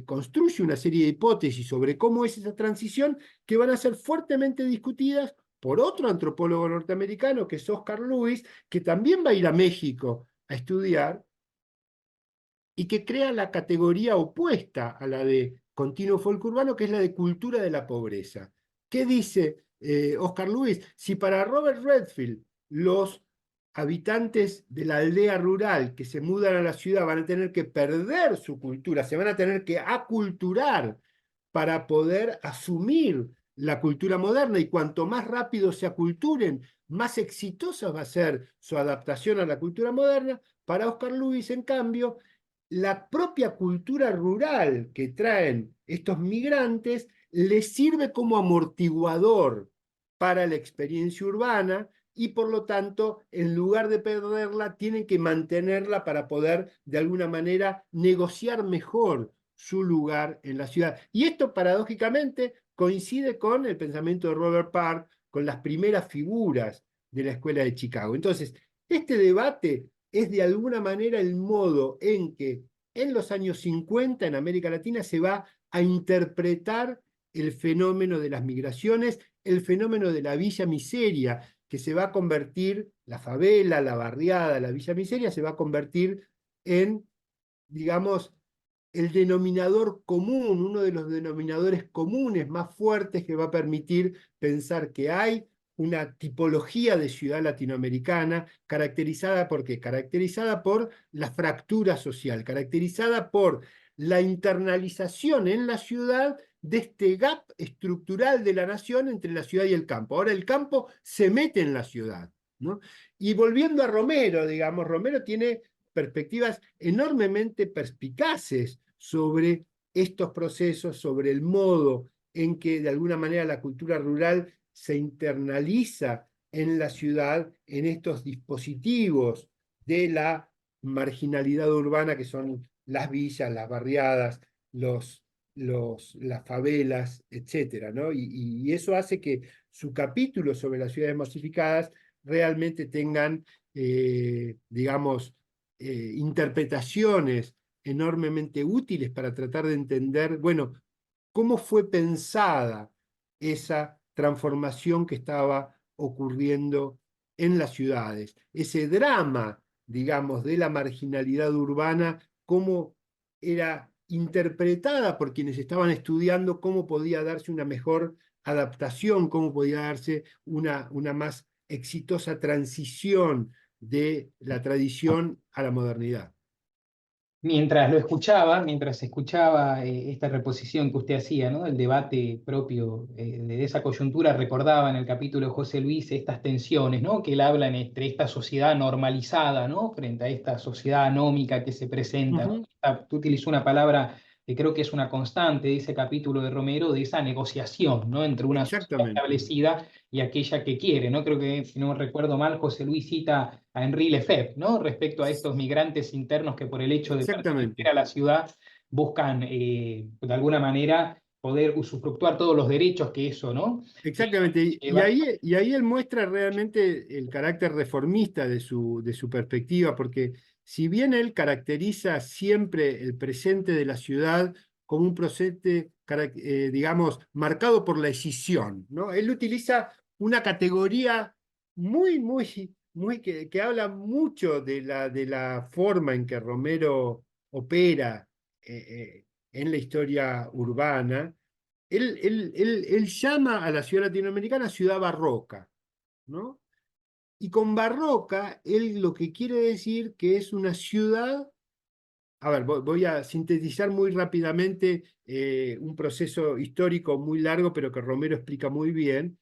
construye una serie de hipótesis sobre cómo es esa transición que van a ser fuertemente discutidas por otro antropólogo norteamericano, que es Oscar Lewis, que también va a ir a México a estudiar y que crea la categoría opuesta a la de continuo folk urbano, que es la de cultura de la pobreza. ¿Qué dice Oscar Lewis? Si para Robert Redfield los habitantes de la aldea rural que se mudan a la ciudad van a tener que perder su cultura, se van a tener que aculturar para poder asumir la cultura moderna, y cuanto más rápido se aculturen, más exitosa va a ser su adaptación a la cultura moderna. Para Oscar Lewis, en cambio, la propia cultura rural que traen estos migrantes les sirve como amortiguador para la experiencia urbana, y por lo tanto, en lugar de perderla, tienen que mantenerla para poder de alguna manera negociar mejor su lugar en la ciudad. Y esto paradójicamente coincide con el pensamiento de Robert Park, con las primeras figuras de la Escuela de Chicago. Entonces, este debate es de alguna manera el modo en que en los años 50 en América Latina se va a interpretar el fenómeno de las migraciones, el fenómeno de la villa miseria, que se va a convertir, la favela, la barriada, la villa miseria, se va a convertir en, digamos, el denominador común, uno de los denominadores comunes más fuertes que va a permitir pensar que hay una tipología de ciudad latinoamericana caracterizada ¿por qué? Caracterizada por la fractura social, caracterizada por la internalización en la ciudad de este gap estructural de la nación entre la ciudad y el campo. Ahora el campo se mete en la ciudad, ¿no? Y volviendo a Romero, digamos, Romero tiene perspectivas enormemente perspicaces sobre estos procesos, sobre el modo en que de alguna manera la cultura rural se internaliza en la ciudad, en estos dispositivos de la marginalidad urbana que son las villas, las barriadas, las favelas, etcétera, ¿no? Y eso hace que su capítulo sobre las ciudades masificadas realmente tengan, digamos, interpretaciones enormemente útiles para tratar de entender, bueno, cómo fue pensada esa transformación que estaba ocurriendo en las ciudades, ese drama, digamos, de la marginalidad urbana, cómo era interpretada por quienes estaban estudiando cómo podía darse una mejor adaptación, cómo podía darse una más exitosa transición de la tradición a la modernidad. Mientras escuchaba esta reposición que usted hacía, ¿no? El debate propio de esa coyuntura, recordaba en el capítulo de José Luis estas tensiones, ¿no? Que él habla entre esta sociedad normalizada, ¿no? Frente a esta sociedad anómica que se presenta, ¿no? Tú utilizó una palabra que creo que es una constante de ese capítulo de Romero, de esa negociación, ¿no? Entre una sociedad Exactamente, establecida y aquella que quiere, ¿no? Creo que, si no recuerdo mal, José Luis cita a Henri Lefebvre, ¿no? Respecto a estos migrantes internos que por el hecho de pertenecer exactamente. a la ciudad buscan, de alguna manera, poder usufructuar todos los derechos que eso, ¿no? Exactamente, Lleva. y ahí él muestra realmente el carácter reformista de su perspectiva, porque si bien él caracteriza siempre el presente de la ciudad como un presente, digamos, marcado por la escisión, ¿no? Él utiliza una categoría muy que habla mucho de la forma en que Romero opera en la historia urbana. Él llama a la ciudad latinoamericana ciudad barroca, ¿no? Y con barroca, él lo que quiere decir que es una ciudad, a ver, voy a sintetizar muy rápidamente un proceso histórico muy largo, pero que Romero explica muy bien.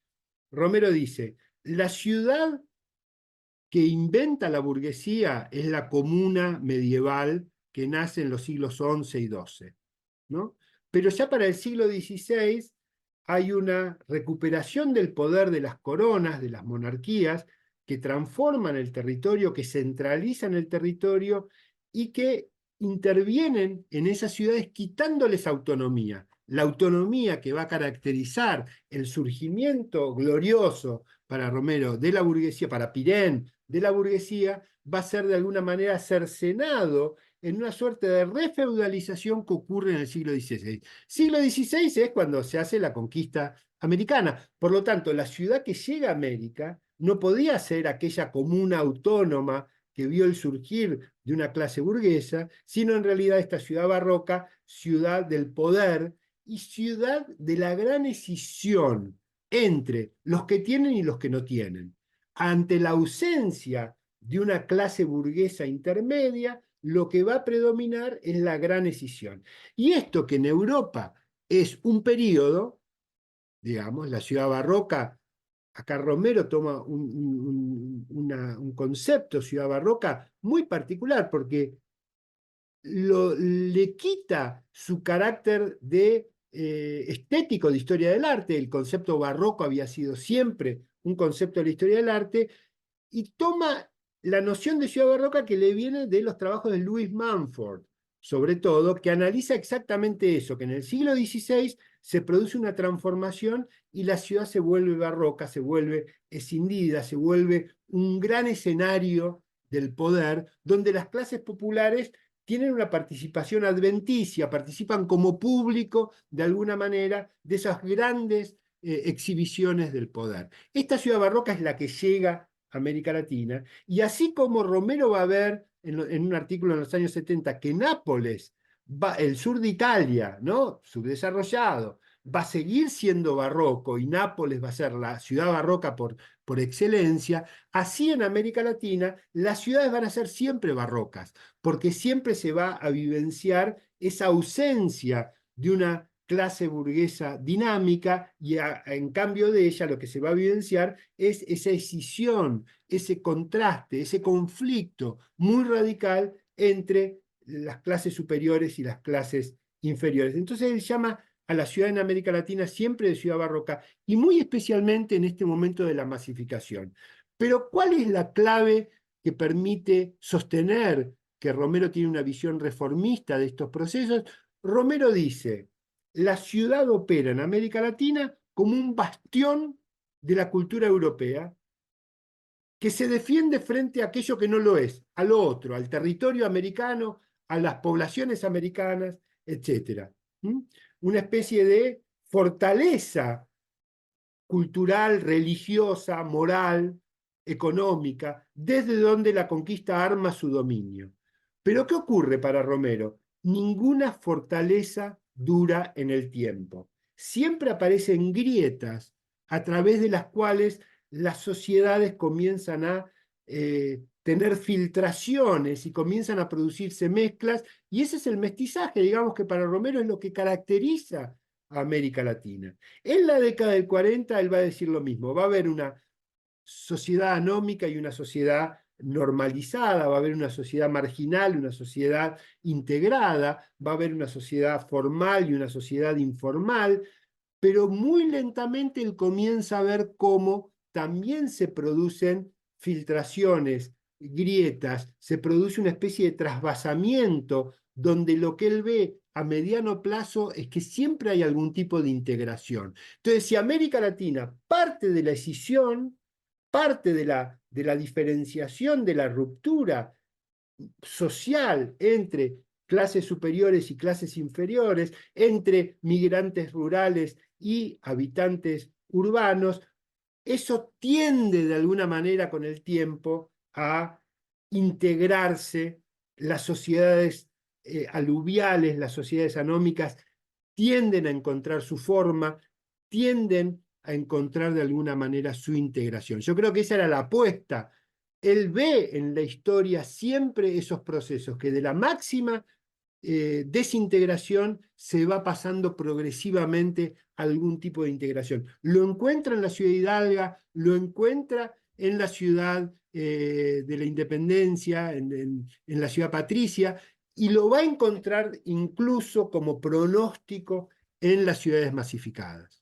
Romero dice, la ciudad que inventa la burguesía es la comuna medieval que nace en los siglos XI y XII, ¿no? Pero ya para el siglo XVI hay una recuperación del poder de las coronas, de las monarquías, que transforman el territorio, que centralizan el territorio y que intervienen en esas ciudades quitándoles autonomía. La autonomía que va a caracterizar el surgimiento glorioso para Romero de la burguesía, para Pirén de la burguesía, va a ser de alguna manera cercenado en una suerte de refeudalización que ocurre en el siglo XVI. Siglo XVI es cuando se hace la conquista americana. Por lo tanto, la ciudad que llega a América no podía ser aquella comuna autónoma que vio el surgir de una clase burguesa, sino en realidad esta ciudad barroca, ciudad del poder y ciudad de la gran escisión entre los que tienen y los que no tienen. Ante la ausencia de una clase burguesa intermedia, lo que va a predominar es la gran escisión. Y esto que en Europa es un periodo, digamos, la ciudad barroca, acá Romero toma un concepto ciudad barroca muy particular, porque le quita su carácter de estético de historia del arte. El concepto barroco había sido siempre un concepto de la historia del arte, y toma la noción de ciudad barroca que le viene de los trabajos de Louis Mumford, sobre todo, que analiza exactamente eso, que en el siglo XVI se produce una transformación y la ciudad se vuelve barroca, se vuelve escindida, se vuelve un gran escenario del poder, donde las clases populares tienen una participación adventicia, participan como público, de alguna manera, de esas grandes exhibiciones del poder. Esta ciudad barroca es la que llega a América Latina, y así como Romero va a ver en un artículo en los años 70 que Nápoles, el sur de Italia, ¿no?, subdesarrollado, va a seguir siendo barroco y Nápoles va a ser la ciudad barroca por excelencia, así en América Latina las ciudades van a ser siempre barrocas, porque siempre se va a vivenciar esa ausencia de una clase burguesa dinámica, y en cambio de ella lo que se va a vivenciar es esa escisión, ese contraste, ese conflicto muy radical entre las clases superiores y las clases inferiores. Entonces él llama a la ciudad en América Latina siempre de ciudad barroca, y muy especialmente en este momento de la masificación. Pero ¿cuál es la clave que permite sostener que Romero tiene una visión reformista de estos procesos? Romero dice: la ciudad opera en América Latina como un bastión de la cultura europea que se defiende frente a aquello que no lo es, a lo otro, al territorio americano, a las poblaciones americanas, etc. Una especie de fortaleza cultural, religiosa, moral, económica, desde donde la conquista arma su dominio. Pero ¿qué ocurre para Romero? Ninguna fortaleza dura en el tiempo. Siempre aparecen grietas a través de las cuales las sociedades comienzan a tener filtraciones y comienzan a producirse mezclas, y ese es el mestizaje, digamos, que para Romero es lo que caracteriza a América Latina. En la década del 40 él va a decir lo mismo: va a haber una sociedad anómica y una sociedad normalizada, va a haber una sociedad marginal, una sociedad integrada, va a haber una sociedad formal y una sociedad informal, pero muy lentamente él comienza a ver cómo también se producen filtraciones, grietas, se produce una especie de trasvasamiento, donde lo que él ve a mediano plazo es que siempre hay algún tipo de integración. Entonces, si América Latina parte de la escisión, parte de la diferenciación, de la ruptura social entre clases superiores y clases inferiores, entre migrantes rurales y habitantes urbanos, eso tiende de alguna manera con el tiempo a integrarse. Las sociedades aluviales, las sociedades anómicas, tienden a encontrar su forma, tienden a encontrar de alguna manera su integración. Yo creo que esa era la apuesta. Él ve en la historia siempre esos procesos, que de la máxima desintegración se va pasando progresivamente a algún tipo de integración. Lo encuentra en la ciudad hidalga, lo encuentra en la ciudad de la independencia en la ciudad patricia, y lo va a encontrar incluso como pronóstico en las ciudades masificadas.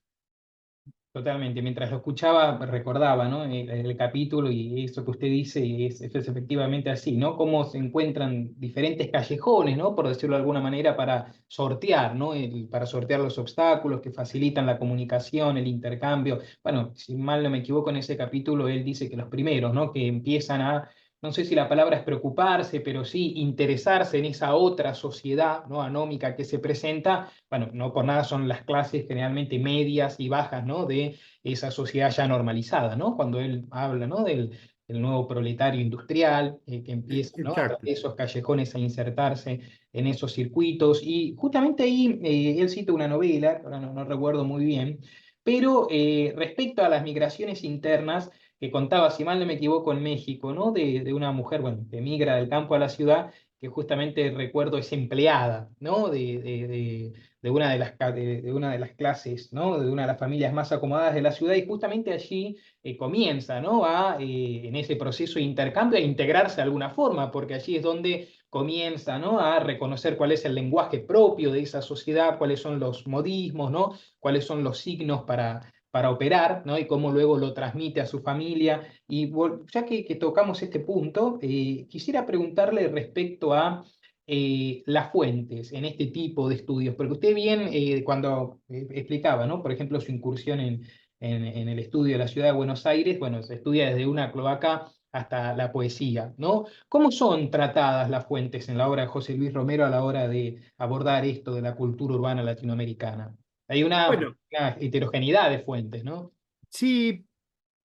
Totalmente, mientras lo escuchaba recordaba, ¿no? El capítulo y eso que usted dice es efectivamente así, ¿no? Cómo se encuentran diferentes callejones, ¿no? Por decirlo de alguna manera, para sortear, ¿no? Para sortear los obstáculos que facilitan la comunicación, el intercambio. Bueno, si mal no me equivoco en ese capítulo, él dice que los primeros, ¿no? Que empiezan a, no sé si la palabra es preocuparse, pero sí interesarse en esa otra sociedad, ¿no? Anómica que se presenta. Bueno, no por nada son las clases generalmente medias y bajas, ¿no? De esa sociedad ya normalizada, ¿no? Cuando él habla, ¿no? Del nuevo proletario industrial, que empieza, ¿no? A través Exacto. de esos callejones a insertarse en esos circuitos. Y justamente ahí él cita una novela, ahora no recuerdo muy bien, pero respecto a las migraciones internas, que contaba, si mal no me equivoco, en México, ¿no? De una mujer, bueno, que migra del campo a la ciudad, que justamente recuerdo es empleada, ¿no? De una de de una de las clases, ¿no? De una de las familias más acomodadas de la ciudad, y justamente allí comienza, ¿no? En ese proceso de intercambio a integrarse de alguna forma, porque allí es donde comienza, ¿no? A reconocer cuál es el lenguaje propio de esa sociedad, cuáles son los modismos, ¿no? Cuáles son los signos para operar, ¿no? Y cómo luego lo transmite a su familia. Y ya que tocamos este punto, quisiera preguntarle respecto a las fuentes en este tipo de estudios, porque usted bien cuando explicaba, ¿no? Por ejemplo, su incursión en el estudio de la ciudad de Buenos Aires, bueno, se estudia desde una cloaca hasta la poesía, ¿no? ¿Cómo son tratadas las fuentes en la obra de José Luis Romero a la hora de abordar esto de la cultura urbana latinoamericana? Hay Bueno, una heterogeneidad de fuentes, ¿no? sí,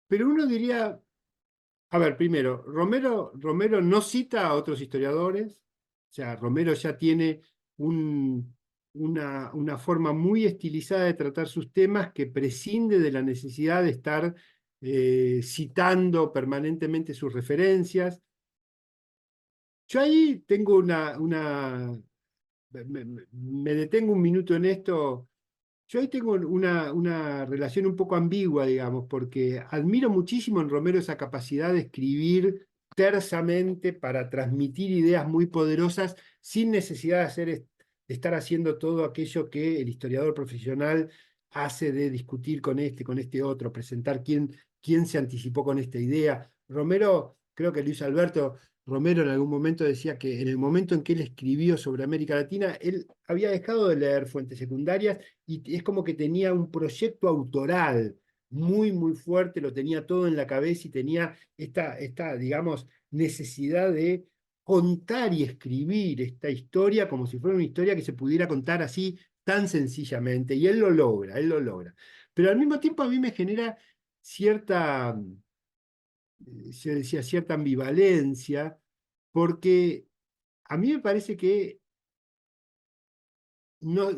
pero uno diría, a ver, primero, Romero no cita a otros historiadores, o sea, Romero ya tiene una forma muy estilizada de tratar sus temas que prescinde de la necesidad de estar citando permanentemente sus referencias. Yo ahí tengo me detengo un minuto en esto. Yo ahí tengo una relación un poco ambigua, digamos, porque admiro muchísimo en Romero esa capacidad de escribir tersamente para transmitir ideas muy poderosas sin necesidad de estar haciendo todo aquello que el historiador profesional hace de discutir con este otro, presentar quién se anticipó con esta idea. Romero, creo que Luis Alberto Romero en algún momento decía que en el momento en que él escribió sobre América Latina, él había dejado de leer fuentes secundarias y es como que tenía un proyecto autoral muy fuerte, lo tenía todo en la cabeza y tenía digamos, necesidad de contar y escribir esta historia como si fuera una historia que se pudiera contar así tan sencillamente, y él lo logra, él lo logra. Pero al mismo tiempo a mí me genera cierta, yo decía, cierta ambivalencia, porque a mí me parece que no,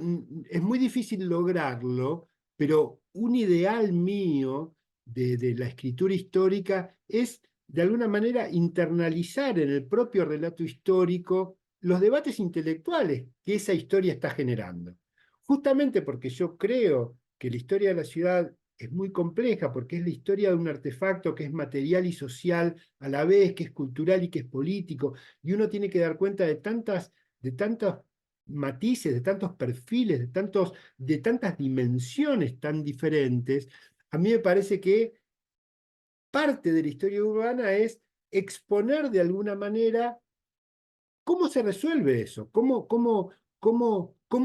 es muy difícil lograrlo, pero un ideal mío de la escritura histórica es, de alguna manera, internalizar en el propio relato histórico los debates intelectuales que esa historia está generando. Justamente porque yo creo que la historia de la ciudad es muy compleja, porque es la historia de un artefacto que es material y social a la vez, que es cultural y que es político, y uno tiene que dar cuenta de tantas matices, de tantos perfiles, de tantas dimensiones tan diferentes. A mí me parece que parte de la historia urbana es exponer de alguna manera cómo se resuelve eso, cómo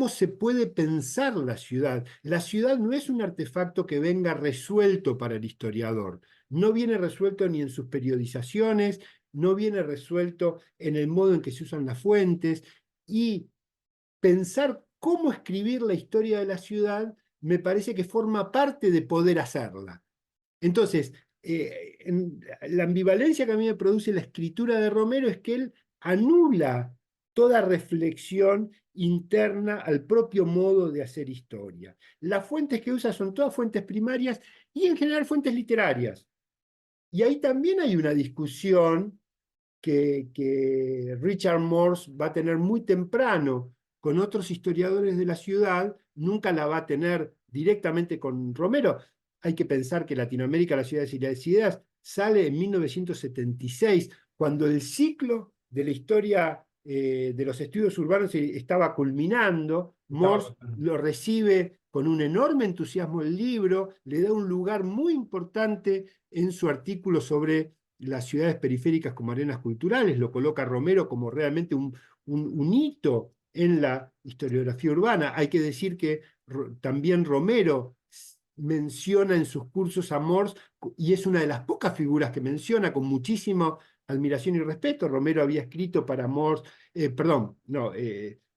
se puede pensar la ciudad. La ciudad no es un artefacto que venga resuelto para el historiador, no viene resuelto ni en sus periodizaciones, no viene resuelto en el modo en que se usan las fuentes, y pensar cómo escribir la historia de la ciudad me parece que forma parte de poder hacerla. Entonces, la ambivalencia que a mí me produce la escritura de Romero es que él anula toda reflexión interna al propio modo de hacer historia. Las fuentes que usa son todas fuentes primarias y en general fuentes literarias. Y ahí también hay una discusión que Richard Morse va a tener muy temprano con otros historiadores de la ciudad, nunca la va a tener directamente con Romero. hay que pensar que Latinoamérica, las ciudades y las ideas, sale en 1976, cuando el ciclo de la historia de los estudios urbanos estaba culminando. Estaba Morse pasando. lo recibe con un enorme entusiasmo el libro, le da un lugar muy importante en su artículo sobre las ciudades periféricas como arenas culturales, lo coloca Romero como realmente un hito en la historiografía urbana. Hay que decir que también Romero menciona en sus cursos a Morse, y es una de las pocas figuras que menciona con muchísima admiración y respeto. Romero había escrito para Morse, perdón, no,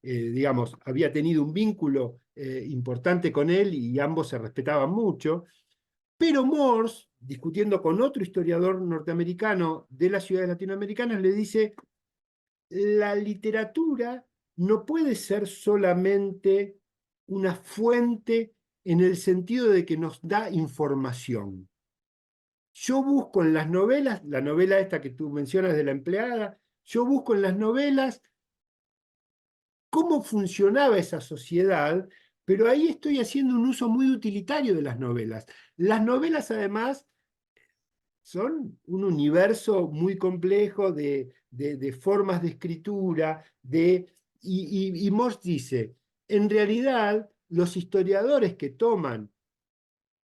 digamos, había tenido un vínculo importante con él y ambos se respetaban mucho, pero Morse, discutiendo con otro historiador norteamericano de las ciudades latinoamericanas, le dice, la literatura no puede ser solamente una fuente en el sentido de que nos da información. Yo busco en las novelas, la novela esta que tú mencionas de la empleada, yo busco en las novelas cómo funcionaba esa sociedad, pero ahí estoy haciendo un uso muy utilitario de las novelas. Las novelas, además, son un universo muy complejo de formas de escritura, y Morse dice, en realidad, los historiadores que toman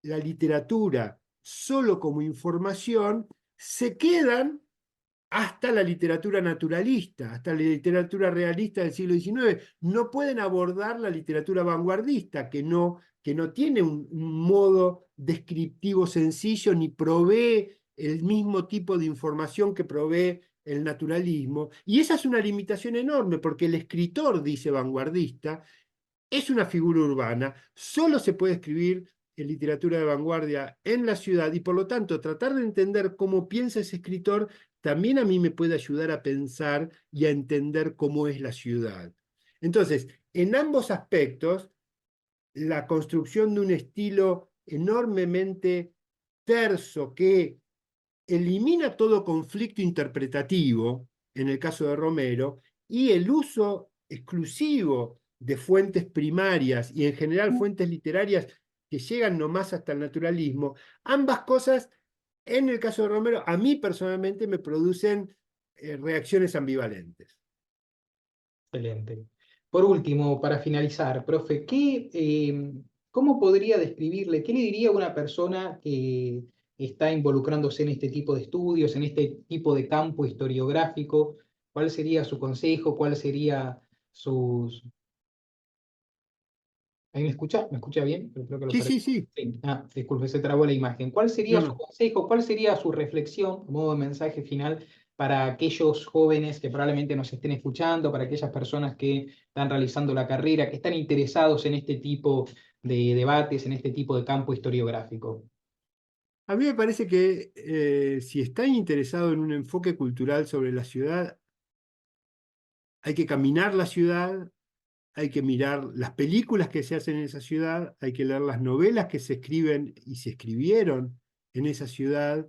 la literatura solo como información se quedan hasta la literatura naturalista, hasta la literatura realista del siglo XIX. No pueden abordar la literatura vanguardista, que no tiene un modo descriptivo sencillo ni provee el mismo tipo de información que provee el naturalismo. Y esa es una limitación enorme, porque el escritor, dice vanguardista, es una figura urbana, solo se puede escribir en literatura de vanguardia en la ciudad, y por lo tanto tratar de entender cómo piensa ese escritor también a mí me puede ayudar a pensar y a entender cómo es la ciudad. Entonces, en ambos aspectos, la construcción de un estilo enormemente terso que elimina todo conflicto interpretativo, en el caso de Romero, y el uso exclusivo de fuentes primarias y en general fuentes literarias que llegan nomás hasta el naturalismo, ambas cosas, en el caso de Romero, a mí personalmente me producen reacciones ambivalentes. Excelente. Por último, para finalizar, profe, ¿cómo podría describirle, qué le diría a una persona que está involucrándose en este tipo de estudios, en este tipo de campo historiográfico? ¿Cuál sería su consejo? ¿Cuál sería sus... ¿Ahí me escucha? ¿Me escucha bien? Creo que lo Sí, perdí. sí, sí. Sí. Ah, disculpe, se trabó la imagen. ¿Cuál sería No, su no. consejo? ¿Cuál sería su reflexión, a modo de mensaje final, para aquellos jóvenes que probablemente nos estén escuchando, para aquellas personas que están realizando la carrera, que están interesados en este tipo de debates, en este tipo de campo historiográfico? A mí me parece que si están interesados en un enfoque cultural sobre la ciudad, hay que caminar la ciudad, hay que mirar las películas que se hacen en esa ciudad, hay que leer las novelas que se escriben y se escribieron en esa ciudad,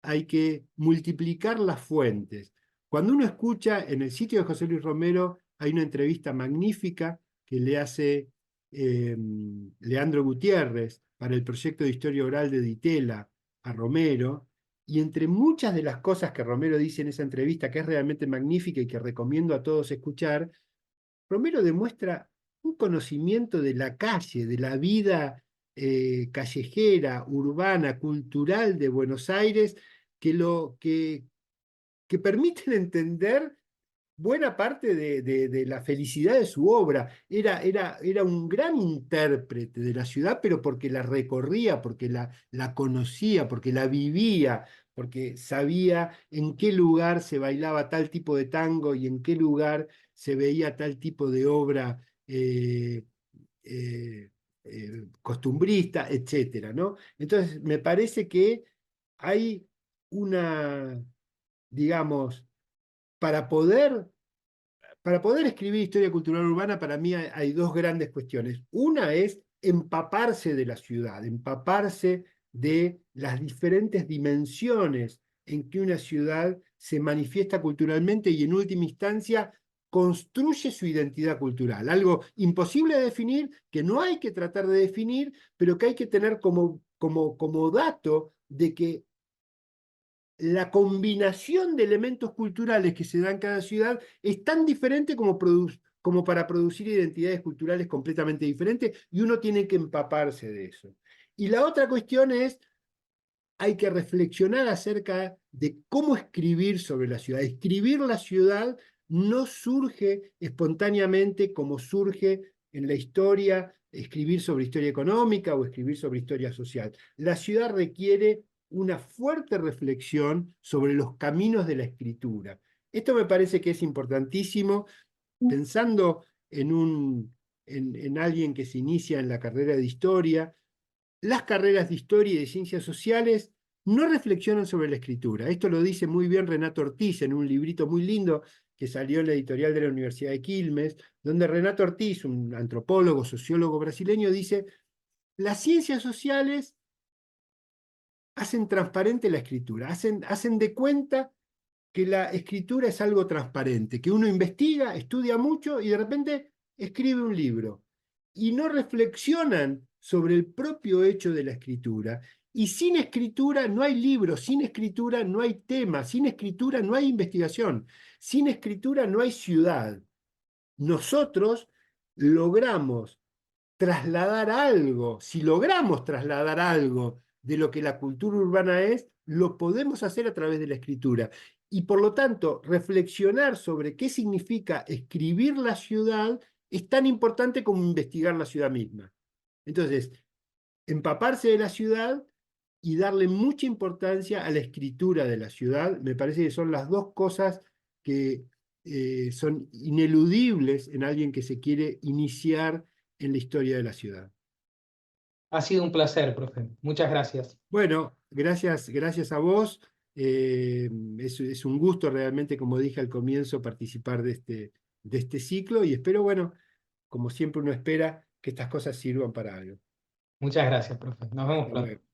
hay que multiplicar las fuentes. Cuando uno escucha en el sitio de José Luis Romero, hay una entrevista magnífica que le hace Leandro Gutiérrez para el proyecto de historia oral de Ditela a Romero, y entre muchas de las cosas que Romero dice en esa entrevista, que es realmente magnífica y que recomiendo a todos escuchar, Romero demuestra un conocimiento de la calle, de la vida callejera, urbana, cultural de Buenos Aires, que permiten entender buena parte de la felicidad de su obra. Era un gran intérprete de la ciudad, pero porque la recorría, porque la conocía, porque la vivía, porque sabía en qué lugar se bailaba tal tipo de tango y en qué lugar se veía tal tipo de obra eh, costumbrista, etcétera, ¿no? Entonces, me parece que hay una, digamos, para poder escribir historia cultural urbana, para mí hay dos grandes cuestiones. Una es empaparse de la ciudad, empaparse de las diferentes dimensiones en que una ciudad se manifiesta culturalmente y en última instancia construye su identidad cultural. Algo imposible de definir, que no hay que tratar de definir, pero que hay que tener como dato de que la combinación de elementos culturales que se da en cada ciudad es tan diferente como para producir identidades culturales completamente diferentes, y uno tiene que empaparse de eso. Y la otra cuestión es, hay que reflexionar acerca de cómo escribir sobre la ciudad. Escribir la ciudad no surge espontáneamente como surge en la historia, escribir sobre historia económica o escribir sobre historia social. La ciudad requiere una fuerte reflexión sobre los caminos de la escritura. Esto me parece que es importantísimo, pensando en alguien que se inicia en la carrera de historia. Las carreras de historia y de ciencias sociales no reflexionan sobre la escritura. Esto lo dice muy bien Renato Ortiz en un librito muy lindo que salió en la editorial de la Universidad de Quilmes, donde Renato Ortiz, un antropólogo, sociólogo brasileño, dice: las ciencias sociales hacen transparente la escritura, hacen de cuenta que la escritura es algo transparente, que uno investiga, estudia mucho y de repente escribe un libro. Y no reflexionan sobre el propio hecho de la escritura. Y sin escritura no hay libro, sin escritura no hay tema, sin escritura no hay investigación, sin escritura no hay ciudad. Nosotros logramos trasladar algo, si logramos trasladar algo de lo que la cultura urbana es, lo podemos hacer a través de la escritura. Y por lo tanto, reflexionar sobre qué significa escribir la ciudad es tan importante como investigar la ciudad misma. Entonces, empaparse de la ciudad y darle mucha importancia a la escritura de la ciudad, me parece que son las dos cosas que son ineludibles en alguien que se quiere iniciar en la historia de la ciudad. Ha sido un placer, profe. Muchas gracias. Bueno, gracias a vos. Es un gusto realmente, como dije al comienzo, participar de este ciclo, y espero, bueno, como siempre uno espera, que estas cosas sirvan para algo. Muchas gracias, profe. Nos vemos Hasta pronto. luego.